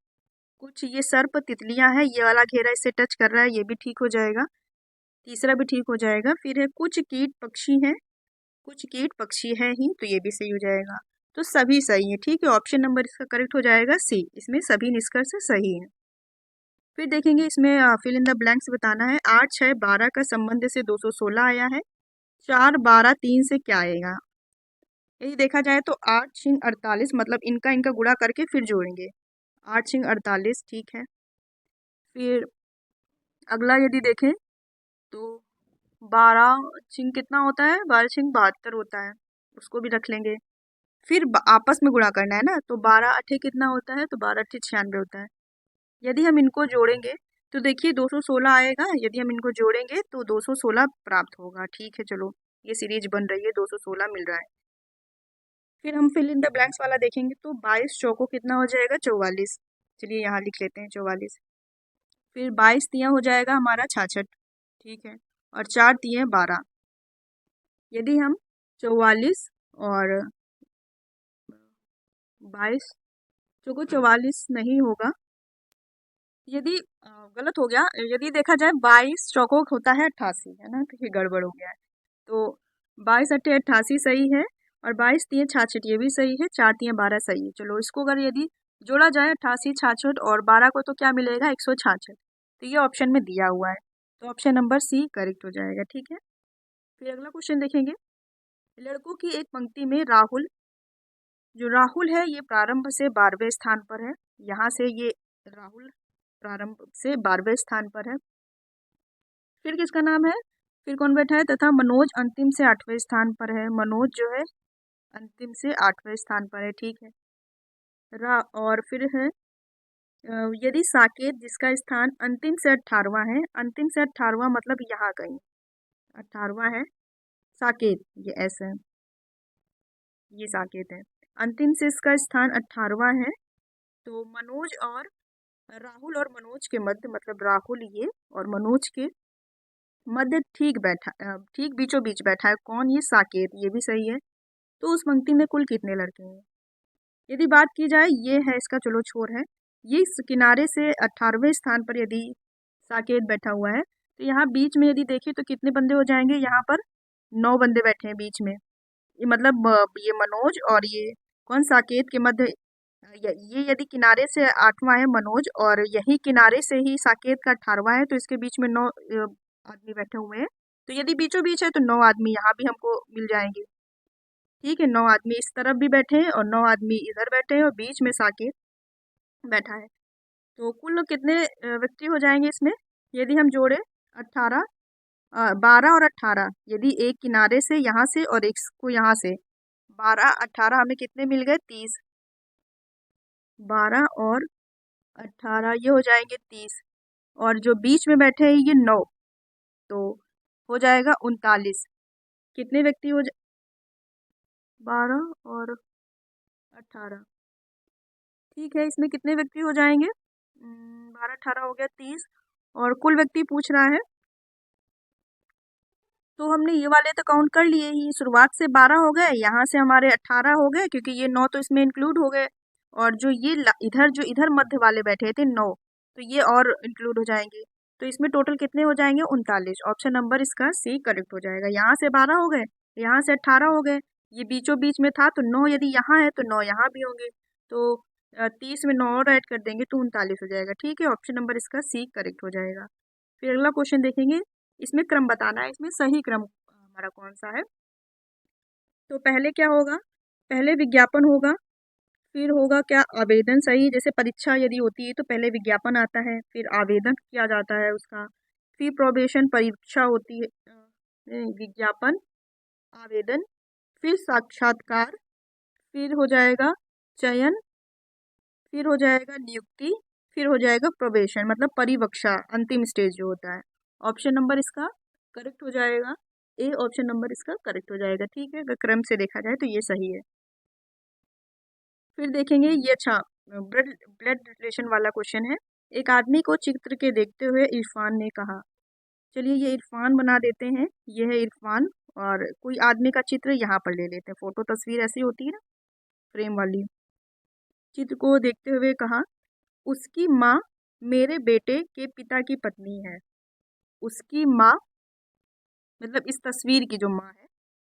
Speaker 1: कुछ ये सर्प तितलियां हैं, ये वाला घेरा इससे टच कर रहा है, ये भी ठीक हो जाएगा, तीसरा भी ठीक हो जाएगा। फिर है कुछ कीट पक्षी हैं, कुछ कीट पक्षी है ही, तो ये भी सही हो जाएगा। तो सभी सही है। ठीक है, ऑप्शन नंबर इसका करेक्ट हो जाएगा सी, इसमें सभी निष्कर्ष सही है। फिर देखेंगे इसमें फिल इन द ब्लैंक्स बताना है। 8 6 12 का संबंध से 216 आया है, 4 12 3 से क्या आएगा। यदि देखा जाए तो 8 6 48, मतलब इनका इनका गुणा करके फिर जोड़ेंगे, 8 6 48। ठीक है, फिर अगला यदि देखें तो 12 कितना होता है, 12 72 होता है, उसको भी रख लेंगे। फिर आपस में गुणा करना है ना, तो 12 8 कितना होता है, तो 12 8 96 होता है। यदि हम इनको जोड़ेंगे तो देखिए 216 आएगा, यदि हम इनको जोड़ेंगे तो 216 प्राप्त होगा। ठीक है, चलो ये सीरीज बन रही है, 216 मिल रहा है। फिर हम फिल इन द ब्लैंक्स वाला देखेंगे तो 22 चौको कितना हो जाएगा, 44। चलिए यहाँ लिख लेते हैं 44। फिर 22 तिया हो जाएगा हमारा 66। ठीक है, और 4 तिये 12। यदि हम 44 और 22 चौको 44 नहीं होगा, यदि गलत हो गया, यदि देखा जाए 22 चौको होता है 88, है ना, तो ये गड़बड़ हो गया है। तो 22 अट्ठे 88 सही है, और 22 तिये 66 ये भी सही है, 4 तिये 12 सही है। चलो इसको अगर यदि जोड़ा जाए 88 66 और 12 को, तो क्या मिलेगा, 166। तो ये ऑप्शन में दिया हुआ है, तो ऑप्शन नंबर सी करेक्ट हो जाएगा। ठीक है, फिर अगला क्वेश्चन देखेंगे। लड़कों की एक पंक्ति में राहुल, जो राहुल है ये प्रारंभ से 12वें स्थान पर है, यहाँ से ये राहुल प्रारंभ से 12वें स्थान पर है। फिर किसका नाम है, फिर कौन बैठा है, तथा मनोज अंतिम से 8वें स्थान पर है। मनोज जो है अंतिम से 8वें स्थान पर है। ठीक है, और फिर है यदि साकेत जिसका स्थान अंतिम से 18वां है, अंतिम से 18वां मतलब यहाँ कहीं 18वां है साकेत, ये ऐसे है, ये साकेत है, अंतिम से इसका स्थान 18वां है। तो मनोज और राहुल और मनोज के मध्य, मतलब राहुल ये और मनोज के मध्य ठीक बैठा, ठीक बीचों बीच बैठा है कौन, ये साकेत, ये भी सही है। तो उस पंक्ति में कुल कितने लड़के हैं। यदि बात की जाए, ये है इसका, चलो छोर है, ये इस किनारे से 18वें स्थान पर यदि साकेत बैठा हुआ है, तो यहाँ बीच में यदि देखें तो कितने बंदे हो जाएंगे, यहाँ पर 9 बंदे बैठे हैं बीच में। ये मतलब ये मनोज और ये कौन साकेत के मध्य, ये यदि किनारे से 8वां है मनोज, और यही किनारे से ही साकेत का 18वां है, तो इसके बीच में 9 आदमी बैठे हुए हैं। तो यदि बीचों बीच है तो 9 आदमी यहाँ भी हमको मिल जाएंगे। ठीक है, 9 आदमी इस तरफ भी बैठे हैं और 9 आदमी इधर बैठे हैं, और बीच में साकेत बैठा है। तो कुल कितने व्यक्ति हो जाएंगे इसमें, यदि हम जोड़े 18 12 और 18, यदि एक किनारे से यहाँ से और एक को यहाँ से, 12 18 हमें कितने मिल गए, 30। 12 और 18 ये हो जाएंगे 30, और जो बीच में बैठे हैं ये 9, तो हो जाएगा 39। कितने व्यक्ति 12 और 18, ठीक है, इसमें कितने व्यक्ति हो जाएंगे, 12 18 हो गया 30, और कुल व्यक्ति पूछ रहा है, तो हमने ये वाले तो काउंट कर लिए ही, शुरुआत से 12 हो गए, यहाँ से हमारे 18 हो गए, क्योंकि ये 9 तो इसमें इंक्लूड हो गए, और जो ये इधर जो इधर मध्य वाले बैठे थे 9, तो ये और इंक्लूड हो जाएंगे। तो इसमें टोटल कितने हो जाएंगे, 39। ऑप्शन नंबर इसका सी करेक्ट हो जाएगा। यहाँ से 12 हो गए, यहाँ से 18 हो गए, ये बीचों बीच में था, तो 9 यदि यहाँ है तो 9 यहाँ भी होंगे, तो 30 में 9 और ऐड कर देंगे तो 39 हो जाएगा। ठीक है, ऑप्शन नंबर इसका सी करेक्ट हो जाएगा। फिर अगला क्वेश्चन देखेंगे, इसमें क्रम बताना है, इसमें सही क्रम हमारा कौन सा है। तो पहले क्या होगा, पहले विज्ञापन होगा, फिर होगा क्या, आवेदन। सही, जैसे परीक्षा यदि होती है तो पहले विज्ञापन आता है, फिर आवेदन किया जाता है उसका, फिर प्रोबेशन परीक्षा होती है, विज्ञापन, आवेदन, फिर साक्षात्कार, फिर हो जाएगा चयन, फिर हो जाएगा नियुक्ति, फिर हो जाएगा प्रोबेशन, मतलब परिवक्षा, अंतिम स्टेज जो होता है। ऑप्शन नंबर इसका करेक्ट हो जाएगा, ए ऑप्शन नंबर इसका करेक्ट हो जाएगा। ठीक है, अगर क्रम से देखा जाए तो ये सही है। फिर देखेंगे ये, अच्छा, ब्लड ब्लड रिलेशन वाला क्वेश्चन है। एक आदमी को चित्र के देखते हुए इरफान ने कहा, चलिए ये इरफान बना देते हैं, ये है इरफान, और कोई आदमी का चित्र यहाँ पर ले लेते हैं, फोटो तस्वीर ऐसी होती है ना, फ्रेम वाली। चित्र को देखते हुए कहा, उसकी माँ मेरे बेटे के पिता की पत्नी है। उसकी माँ मतलब इस तस्वीर की जो माँ है,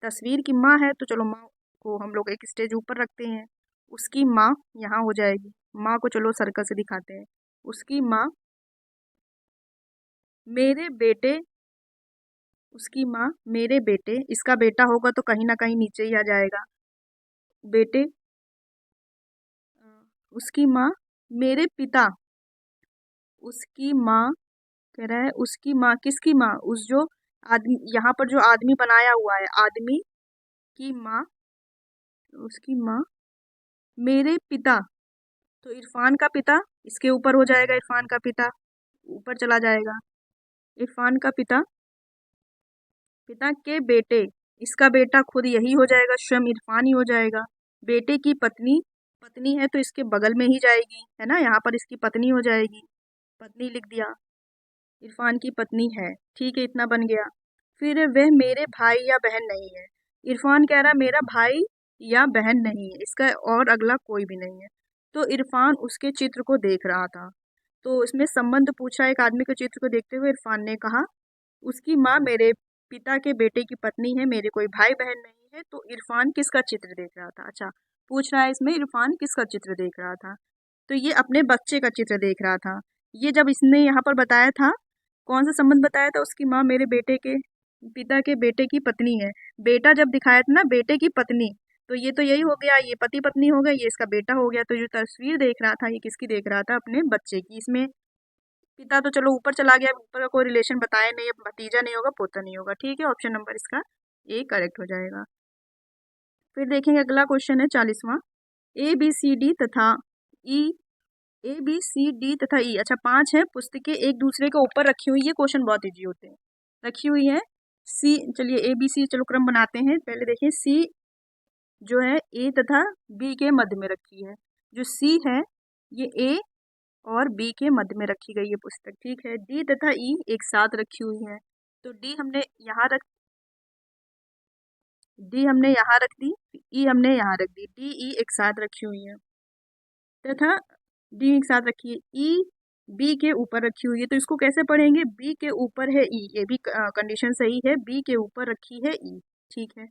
Speaker 1: तस्वीर की माँ है, तो चलो माँ को हम लोग एक स्टेज ऊपर रखते हैं, उसकी माँ यहाँ हो जाएगी। माँ को चलो सर्कल से दिखाते हैं, उसकी माँ मेरे बेटे, उसकी माँ मेरे बेटे, इसका बेटा होगा तो कहीं ना कहीं नीचे ही आ जाएगा, बेटे, उसकी माँ मेरे पिता उसकी माँ, कह रहा है उसकी माँ, किसकी माँ? उस जो आदमी, यहाँ पर जो आदमी बनाया हुआ है, आदमी की माँ, उसकी माँ मेरे पिता, तो इरफान का पिता इसके ऊपर हो जाएगा, इरफान का पिता ऊपर चला जाएगा। इरफान का पिता, पिता के बेटे, इसका बेटा खुद यही हो जाएगा, स्वयं इरफान ही हो जाएगा। बेटे की पत्नी, पत्नी है तो इसके बगल में ही जाएगी, है ना, यहाँ पर इसकी पत्नी हो जाएगी, पत्नी लिख दिया, इरफान की पत्नी है। ठीक है, इतना बन गया। फिर वह मेरे भाई या बहन नहीं है, इरफान कह रहा मेरा भाई या बहन नहीं है, इसका और अगला कोई भी नहीं है। तो इरफान उसके चित्र को देख रहा था, तो इसमें संबंध पूछा, एक आदमी के चित्र को देखते हुए इरफान ने कहा उसकी माँ मेरे पिता के बेटे की पत्नी है, मेरे कोई भाई बहन नहीं है। तो इरफान किसका चित्र देख रहा था? अच्छा, पूछ रहा है इसमें इरफान किसका चित्र देख रहा था, तो ये अपने बच्चे का चित्र देख रहा था। ये जब इसने यहाँ पर बताया था, कौन सा संबंध बताया था? उसकी माँ मेरे बेटे के पिता के बेटे की पत्नी है, बेटा जब दिखाया था ना, बेटे की पत्नी, तो ये तो यही हो गया, ये पति पत्नी हो गया, ये इसका बेटा हो गया। तो जो तस्वीर देख रहा था ये किसकी देख रहा था? अपने बच्चे की। इसमें पिता तो चलो ऊपर चला गया, ऊपर का कोई रिलेशन बताया नहीं, अब भतीजा नहीं होगा, पोता नहीं होगा। ठीक है, ऑप्शन नंबर इसका ए करेक्ट हो जाएगा। फिर देखेंगे अगला क्वेश्चन है 40वां। ए बी सी डी तथा ई, ए बी सी डी तथा ई, अच्छा 5 है पुस्तकें एक दूसरे के ऊपर रखी हुई, ये क्वेश्चन बहुत इजी होते हैं। रखी हुई है सी, चलिए ए बी सी, चलो क्रम बनाते हैं। पहले देखिए सी जो है ए तथा बी के मध्य में रखी है, जो सी है ये ए और बी के मध्य में रखी गई है पुस्तक। ठीक है, डी तथा ई एक साथ रखी हुई है, तो डी हमने यहाँ रख दी, ई हमने यहाँ रख दी, डी ई एक साथ रखी हुई है, तथा डी एक साथ रखी है, ई बी के ऊपर रखी हुई है। तो इसको कैसे पढ़ेंगे? बी के ऊपर है ई, ये भी कंडीशन सही है, बी के ऊपर रखी है ई। ठीक है,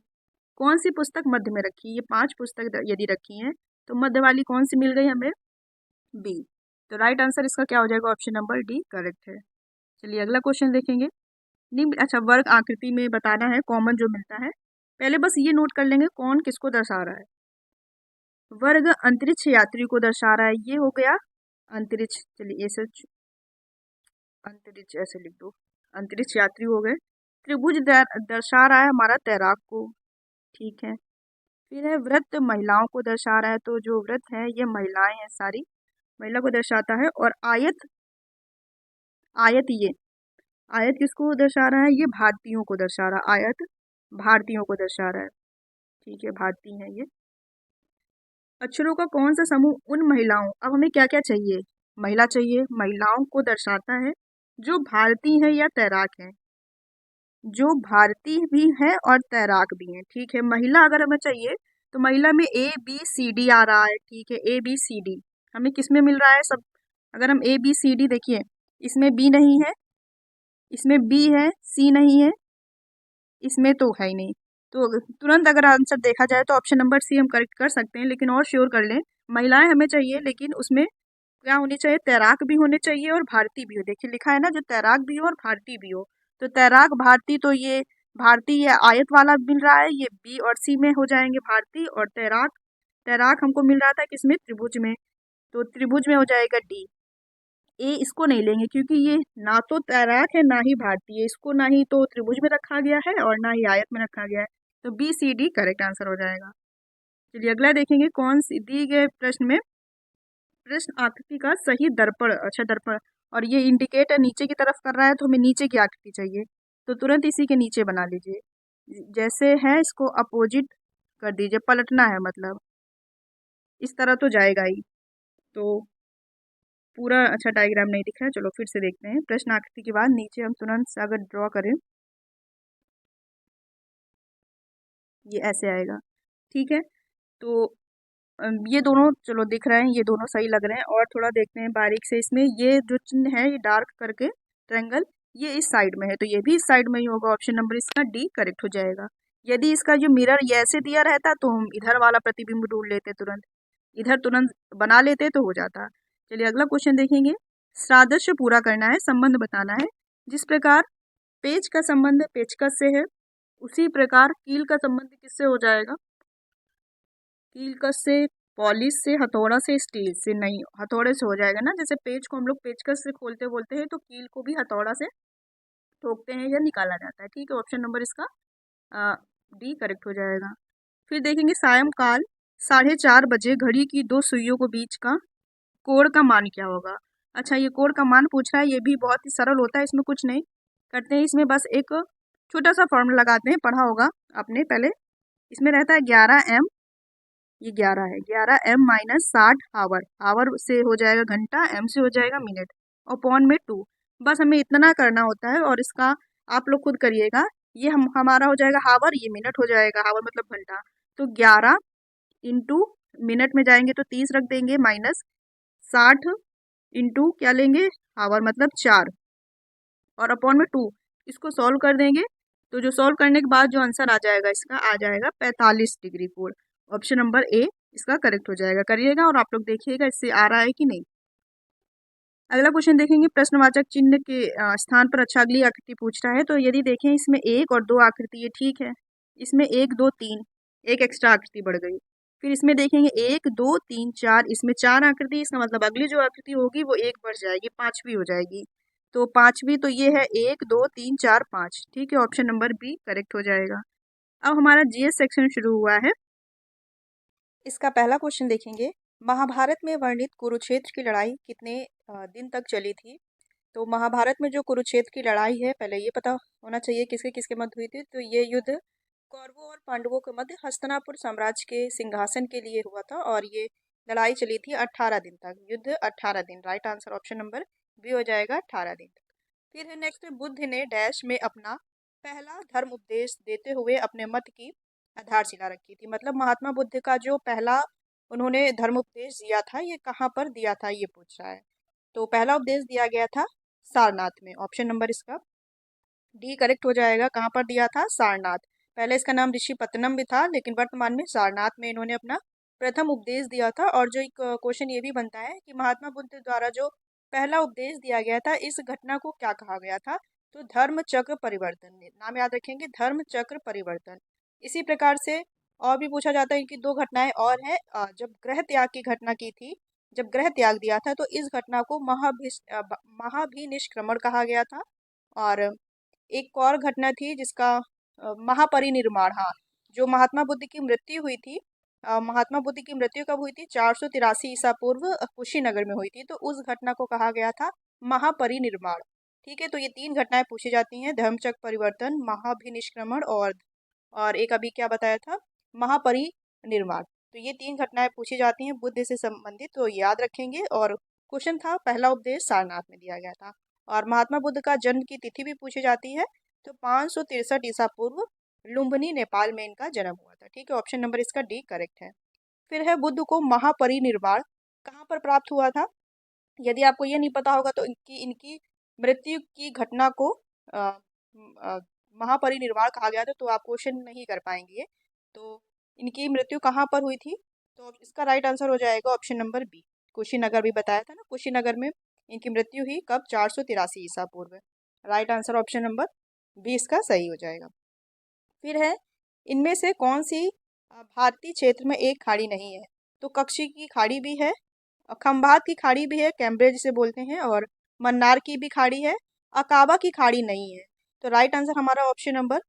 Speaker 1: कौन सी पुस्तक मध्य में रखी है? ये 5 पुस्तक यदि रखी हैं तो मध्य वाली कौन सी मिल गई हमें? बी। तो राइट आंसर इसका क्या हो जाएगा? ऑप्शन नंबर डी करेक्ट है। चलिए अगला क्वेश्चन देखेंगे। निम्न, अच्छा वर्ग आकृति में बताना है, कॉमन जो मिलता है। पहले बस ये नोट कर लेंगे कौन किसको दर्शा रहा है। वर्ग अंतरिक्ष यात्री को दर्शा रहा है, ये हो गया अंतरिक्ष, चलिए ऐसे अंतरिक्ष ऐसे लिख दो, अंतरिक्ष यात्री हो गए। त्रिभुज दर्शा रहा है हमारा तैराक को। ठीक है, फिर है व्रत महिलाओं को दर्शा रहा है, तो जो व्रत है ये महिलाएं हैं, सारी महिला को दर्शाता है। और आयत, आयत ये आयत किसको दर्शा रहा है? ये भारतीयों को दर्शा रहा है, आयत भारतीयों को दर्शा रहा है। ठीक है, भारतीय है ये। अक्षरों का कौन सा समूह उन महिलाओं, अब हमें क्या क्या चाहिए? महिला चाहिए, महिलाओं को दर्शाता है जो भारतीय है या तैराक है, जो भारतीय भी है और तैराक भी है। ठीक है, महिला अगर हमें चाहिए तो महिला में ए बी सी डी आ रहा है। ठीक है, ए बी सी डी हमें किस में मिल रहा है सब? अगर हम ए बी सी डी देखिए, इसमें बी नहीं है, इसमें बी है, सी नहीं है, इसमें तो है ही नहीं। तो तुरंत अगर आंसर देखा जाए तो ऑप्शन नंबर सी हम करेक्ट कर सकते हैं, लेकिन और श्योर कर लें, महिलाएं हमें चाहिए लेकिन उसमें क्या होनी चाहिए? तैराक भी होने चाहिए और भारतीय भी हो। देखिए लिखा है ना, जो तैराक भी हो और भारतीय भी हो, तो तैराक भारतीय, तो ये भारतीय ये आयत वाला मिल रहा है, ये बी और सी में हो जाएंगे भारतीय, और तैराक, तैराक हमको मिल रहा था किसमें? त्रिभुज में, तो त्रिभुज में हो जाएगा डी। ए इसको नहीं लेंगे क्योंकि ये ना तो तैराक है ना ही भारतीय, इसको ना ही तो त्रिभुज में रखा गया है और ना ही आयत में रखा गया है, तो B C D correct answer हो जाएगा। चलिए अगला देखेंगे, कौन सी दी गए प्रश्न में प्रश्न आकृति का सही दर्पण, अच्छा दर्पण, और ये इंडिकेट है नीचे की तरफ कर रहा है, तो हमें नीचे की आकृति चाहिए, तो तुरंत इसी के नीचे बना लीजिए। जैसे है इसको अपोजिट कर दीजिए, पलटना है मतलब, इस तरह तो जाएगा ही। तो पूरा अच्छा डायग्राम नहीं दिख रहा है, चलो फिर से देखते हैं। प्रश्न आकृति के बाद नीचे हम तुरंत से अगर ड्रॉ करें, ये ऐसे आएगा। ठीक है, तो ये दोनों चलो दिख रहे हैं, ये दोनों सही लग रहे हैं, और थोड़ा देखते हैं बारीक से। इसमें ये जो चिन्ह है, ये डार्क करके ट्रायंगल, ये इस साइड में है, तो ये भी इस साइड में ही होगा, ऑप्शन नंबर इसका डी करेक्ट हो जाएगा। यदि इसका जो मिरर ये ऐसे दिया रहता तो हम इधर वाला प्रतिबिंब ढूंढ लेते, तुरंत इधर तुरंत बना लेते तो हो जाता। चलिए अगला क्वेश्चन देखेंगे। सादृश्य पूरा करना है, संबंध बताना है। जिस प्रकार पेज का संबंध पेचकस से है, उसी प्रकार कील का संबंध किससे हो जाएगा? कील कस से पॉलिश से, हथौड़ा से, स्टील से नहीं, हथौड़े से हो जाएगा ना। जैसे पेज को हम लोग पेचकस से खोलते बोलते हैं, तो कील को भी हथौड़ा से ठोकते हैं या निकाला जाता है। ठीक है, ऑप्शन नंबर इसका डी करेक्ट हो जाएगा। फिर देखेंगे सायंकाल 4:30 बजे घड़ी की दो सुइयों को बीच का कोण का मान क्या होगा। अच्छा, ये कोण का मान पूछ रहा है, ये भी बहुत ही सरल होता है, इसमें कुछ नहीं करते हैं। इसमें बस एक छोटा सा फॉर्मूला लगाते हैं, पढ़ा होगा आपने पहले। इसमें रहता है 11m, ये 11 है, 11m माइनस 60 हावर, हावर से हो जाएगा घंटा, m से हो जाएगा मिनट, और पौन में 2। बस हमें इतना करना होता है, और इसका आप लोग खुद करिएगा। ये हमारा हो जाएगा हावर, ये मिनट हो जाएगा, हावर मतलब घंटा। तो 11 इंटू मिनट में जाएंगे तो 30 रख देंगे, माइनस 60 इंटू क्या लेंगे, हावर मतलब 4, और अपॉन में 2। इसको सॉल्व कर देंगे तो जो सॉल्व करने के बाद जो आंसर आ जाएगा इसका, आ जाएगा 45 डिग्री कोण। ऑप्शन नंबर ए इसका करेक्ट हो जाएगा। करिएगा और आप लोग देखिएगा इससे आ रहा है कि नहीं। अगला क्वेश्चन देखेंगे, प्रश्नवाचक चिन्ह के स्थान पर अच्छा अगली आकृति पूछ रहा है। तो यदि देखें इसमें 1 और 2 आकृति, ये ठीक है। इसमें 1 2 3, एक एक्स्ट्रा आकृति बढ़ गई। फिर इसमें देखेंगे 1 2 3 4, इसमें 4 आकृति, इसका मतलब अगली जो आकृति होगी वो 1 बढ़ जाएगी, 5वीं हो जाएगी। तो 5वीं तो ये है 1 2 3 4 5। ठीक है, ऑप्शन नंबर बी करेक्ट हो जाएगा। अब हमारा जीएस सेक्शन शुरू हुआ है। इसका पहला क्वेश्चन देखेंगे, महाभारत में वर्णित कुरुक्षेत्र की लड़ाई कितने दिन तक चली थी। तो महाभारत में जो कुरुक्षेत्र की लड़ाई है, पहले ये पता होना चाहिए किसके किसके मध्य हुई थी। तो ये युद्ध कौरवों और पांडवों के मध्य हस्तिनापुर साम्राज्य के सिंहासन के लिए हुआ था, और ये लड़ाई चली थी 18 दिन तक। युद्ध 18 दिन, right answer option number B हो जाएगा, 18 दिन तक। फिर है नेक्स्ट, बुद्ध ने डैश में अपना पहला धर्म उपदेश देते हुए अपने मत की आधारशिला रखी थी। मतलब महात्मा बुद्ध का जो पहला उन्होंने धर्म उपदेश दिया था, ये कहाँ पर दिया था, ये पूछ रहा है। तो पहला उपदेश दिया गया था सारनाथ में, ऑप्शन नंबर इसका डी करेक्ट हो जाएगा। कहाँ पर दिया था, सारनाथ। पहले इसका नाम ऋषिपत्तनम भी था, लेकिन वर्तमान में सारनाथ में इन्होंने अपना प्रथम उपदेश दिया था। और जो एक क्वेश्चन ये भी बनता है कि महात्मा बुद्ध द्वारा जो पहला उपदेश दिया गया था, इस घटना को क्या कहा गया था। तो धर्म चक्र परिवर्तन, नाम याद रखेंगे, धर्म चक्र परिवर्तन। इसी प्रकार से और भी पूछा जाता है, इनकी दो घटनाएं और है। जब ग्रह त्याग की घटना की थी, जब ग्रह त्याग दिया था, तो इस घटना को महाभिनिष्क्रमण कहा गया था। और एक और घटना थी जिसका महापरिनिर्वाण, हाँ, जो महात्मा बुद्ध की मृत्यु हुई थी। महात्मा बुद्ध की मृत्यु कब हुई थी, 483 ईसा पूर्व कुशीनगर में हुई थी। तो उस घटना को कहा गया था महापरिनिर्वाण। ठीक है, तो ये 3 घटनाएं पूछी जाती हैं, धर्मचक्र परिवर्तन, महाभिनिष्क्रमण, और एक अभी क्या बताया था, महापरिनिर्वाण। तो ये 3 घटनाएं पूछी जाती हैं बुद्ध से संबंधित, तो याद रखेंगे। और क्वेश्चन था पहला उपदेश सारनाथ में दिया गया था। और महात्मा बुद्ध का जन्म की तिथि भी पूछी जाती है। तो 563 ईसा पूर्व लुम्बिनी नेपाल में इनका जन्म हुआ था। ठीक है, ऑप्शन नंबर इसका डी करेक्ट है। फिर है, बुद्ध को महापरिनिर्वाण कहाँ पर प्राप्त हुआ था। यदि आपको ये नहीं पता होगा तो इनकी मृत्यु की घटना को महापरिनिर्वाण कहा गया था, तो आप क्वेश्चन नहीं कर पाएंगे। तो इनकी मृत्यु कहाँ पर हुई थी, तो इसका राइट आंसर हो जाएगा ऑप्शन नंबर बी, कुशीनगर भी बताया था ना, कुशीनगर में इनकी मृत्यु हुई कब, 483 ईसा पूर्व। Right answer option number B इसका सही हो जाएगा। फिर है, इनमें से कौन सी भारतीय क्षेत्र में एक खाड़ी नहीं है। तो कक्षी की खाड़ी भी है, खंभात की खाड़ी भी है, कैम्ब्रिज जिसे बोलते हैं, और मन्नार की भी खाड़ी है, अकाबा की खाड़ी नहीं है। तो राइट आंसर हमारा ऑप्शन नंबर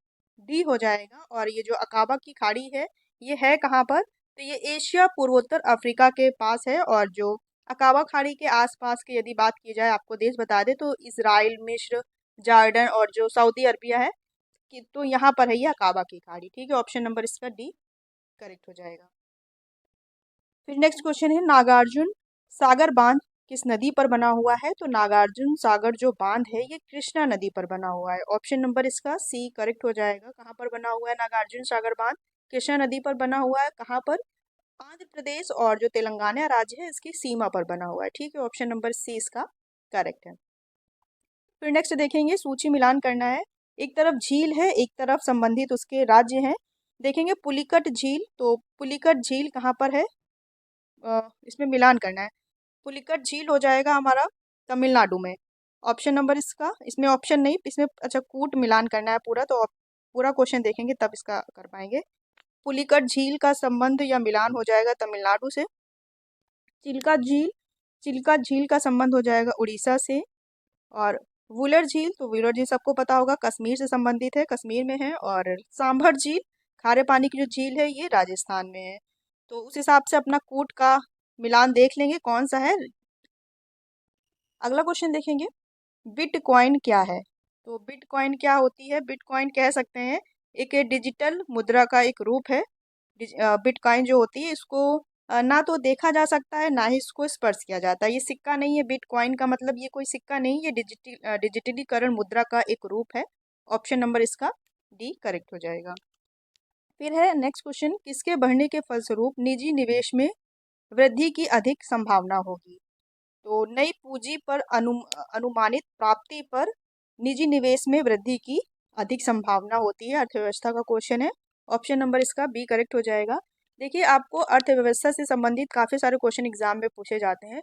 Speaker 1: डी हो जाएगा। और ये जो अकाबा की खाड़ी है, ये है कहाँ पर, तो ये एशिया पूर्वोत्तर अफ्रीका के पास है। और जो अकाबा खाड़ी के आसपास की यदि बात की जाए, आपको देश बता दे, तो इसराइल, मिस्र, जॉर्डन और जो सऊदी अरबिया है कि, तो यहाँ पर है ये अकाबा की खाड़ी। ठीक है, ऑप्शन नंबर इसका डी करेक्ट हो जाएगा। फिर नेक्स्ट क्वेश्चन है, नागार्जुन सागर बांध किस नदी पर बना हुआ है। तो नागार्जुन सागर जो बांध है, ये कृष्णा नदी पर बना हुआ है। ऑप्शन नंबर इसका सी करेक्ट हो जाएगा। कहाँ पर बना हुआ है नागार्जुन सागर बांध, कृष्णा नदी पर बना हुआ है। कहाँ पर, आंध्र प्रदेश और जो तेलंगाना राज्य है इसकी सीमा पर बना हुआ है। ठीक है, ऑप्शन नंबर सी इसका करेक्ट है। फिर नेक्स्ट देखेंगे, सूची मिलान करना है। एक तरफ झील है, एक तरफ संबंधित उसके राज्य हैं। देखेंगे पुलिकट झील, तो पुलिकट झील कहाँ पर है, इसमें मिलान करना है। पुलिकट झील हो जाएगा हमारा तमिलनाडु में। ऑप्शन नंबर इसका, इसमें ऑप्शन नहीं, इसमें अच्छा कूट मिलान करना है पूरा, तो पूरा क्वेश्चन देखेंगे तब इसका कर पाएंगे। पुलिकट झील का संबंध या मिलान हो जाएगा तमिलनाडु से। चिल्का झील, चिल्का झील का संबंध हो जाएगा उड़ीसा से। और वुलर झील, तो वुलर झील सबको पता होगा कश्मीर से संबंधित है, कश्मीर में है। और सांभर झील, खारे पानी की जो झील है, ये राजस्थान में है। तो उस हिसाब से अपना कूट का मिलान देख लेंगे कौन सा है। अगला क्वेश्चन देखेंगे, बिटकॉइन क्या है। तो बिटकॉइन क्या होती है, बिटकॉइन कह सकते हैं एक डिजिटल मुद्रा का एक रूप है। बिटकॉइन जो होती है इसको ना तो देखा जा सकता है ना ही इसको स्पर्श किया जाता है। ये सिक्का नहीं है, बिटकॉइन का मतलब ये कोई सिक्का नहीं, ये डिजिटलीकरण मुद्रा का एक रूप है। ऑप्शन नंबर इसका डी करेक्ट हो जाएगा। फिर है नेक्स्ट क्वेश्चन, किसके बढ़ने के फलस्वरूप निजी निवेश में वृद्धि की अधिक संभावना होगी। तो नई पूंजी पर अनुमानित प्राप्ति पर निजी निवेश में वृद्धि की अधिक संभावना होती है। अर्थव्यवस्था का क्वेश्चन है, ऑप्शन नंबर इसका बी करेक्ट हो जाएगा। देखिए, आपको अर्थव्यवस्था से संबंधित काफ़ी सारे क्वेश्चन एग्जाम में पूछे जाते हैं।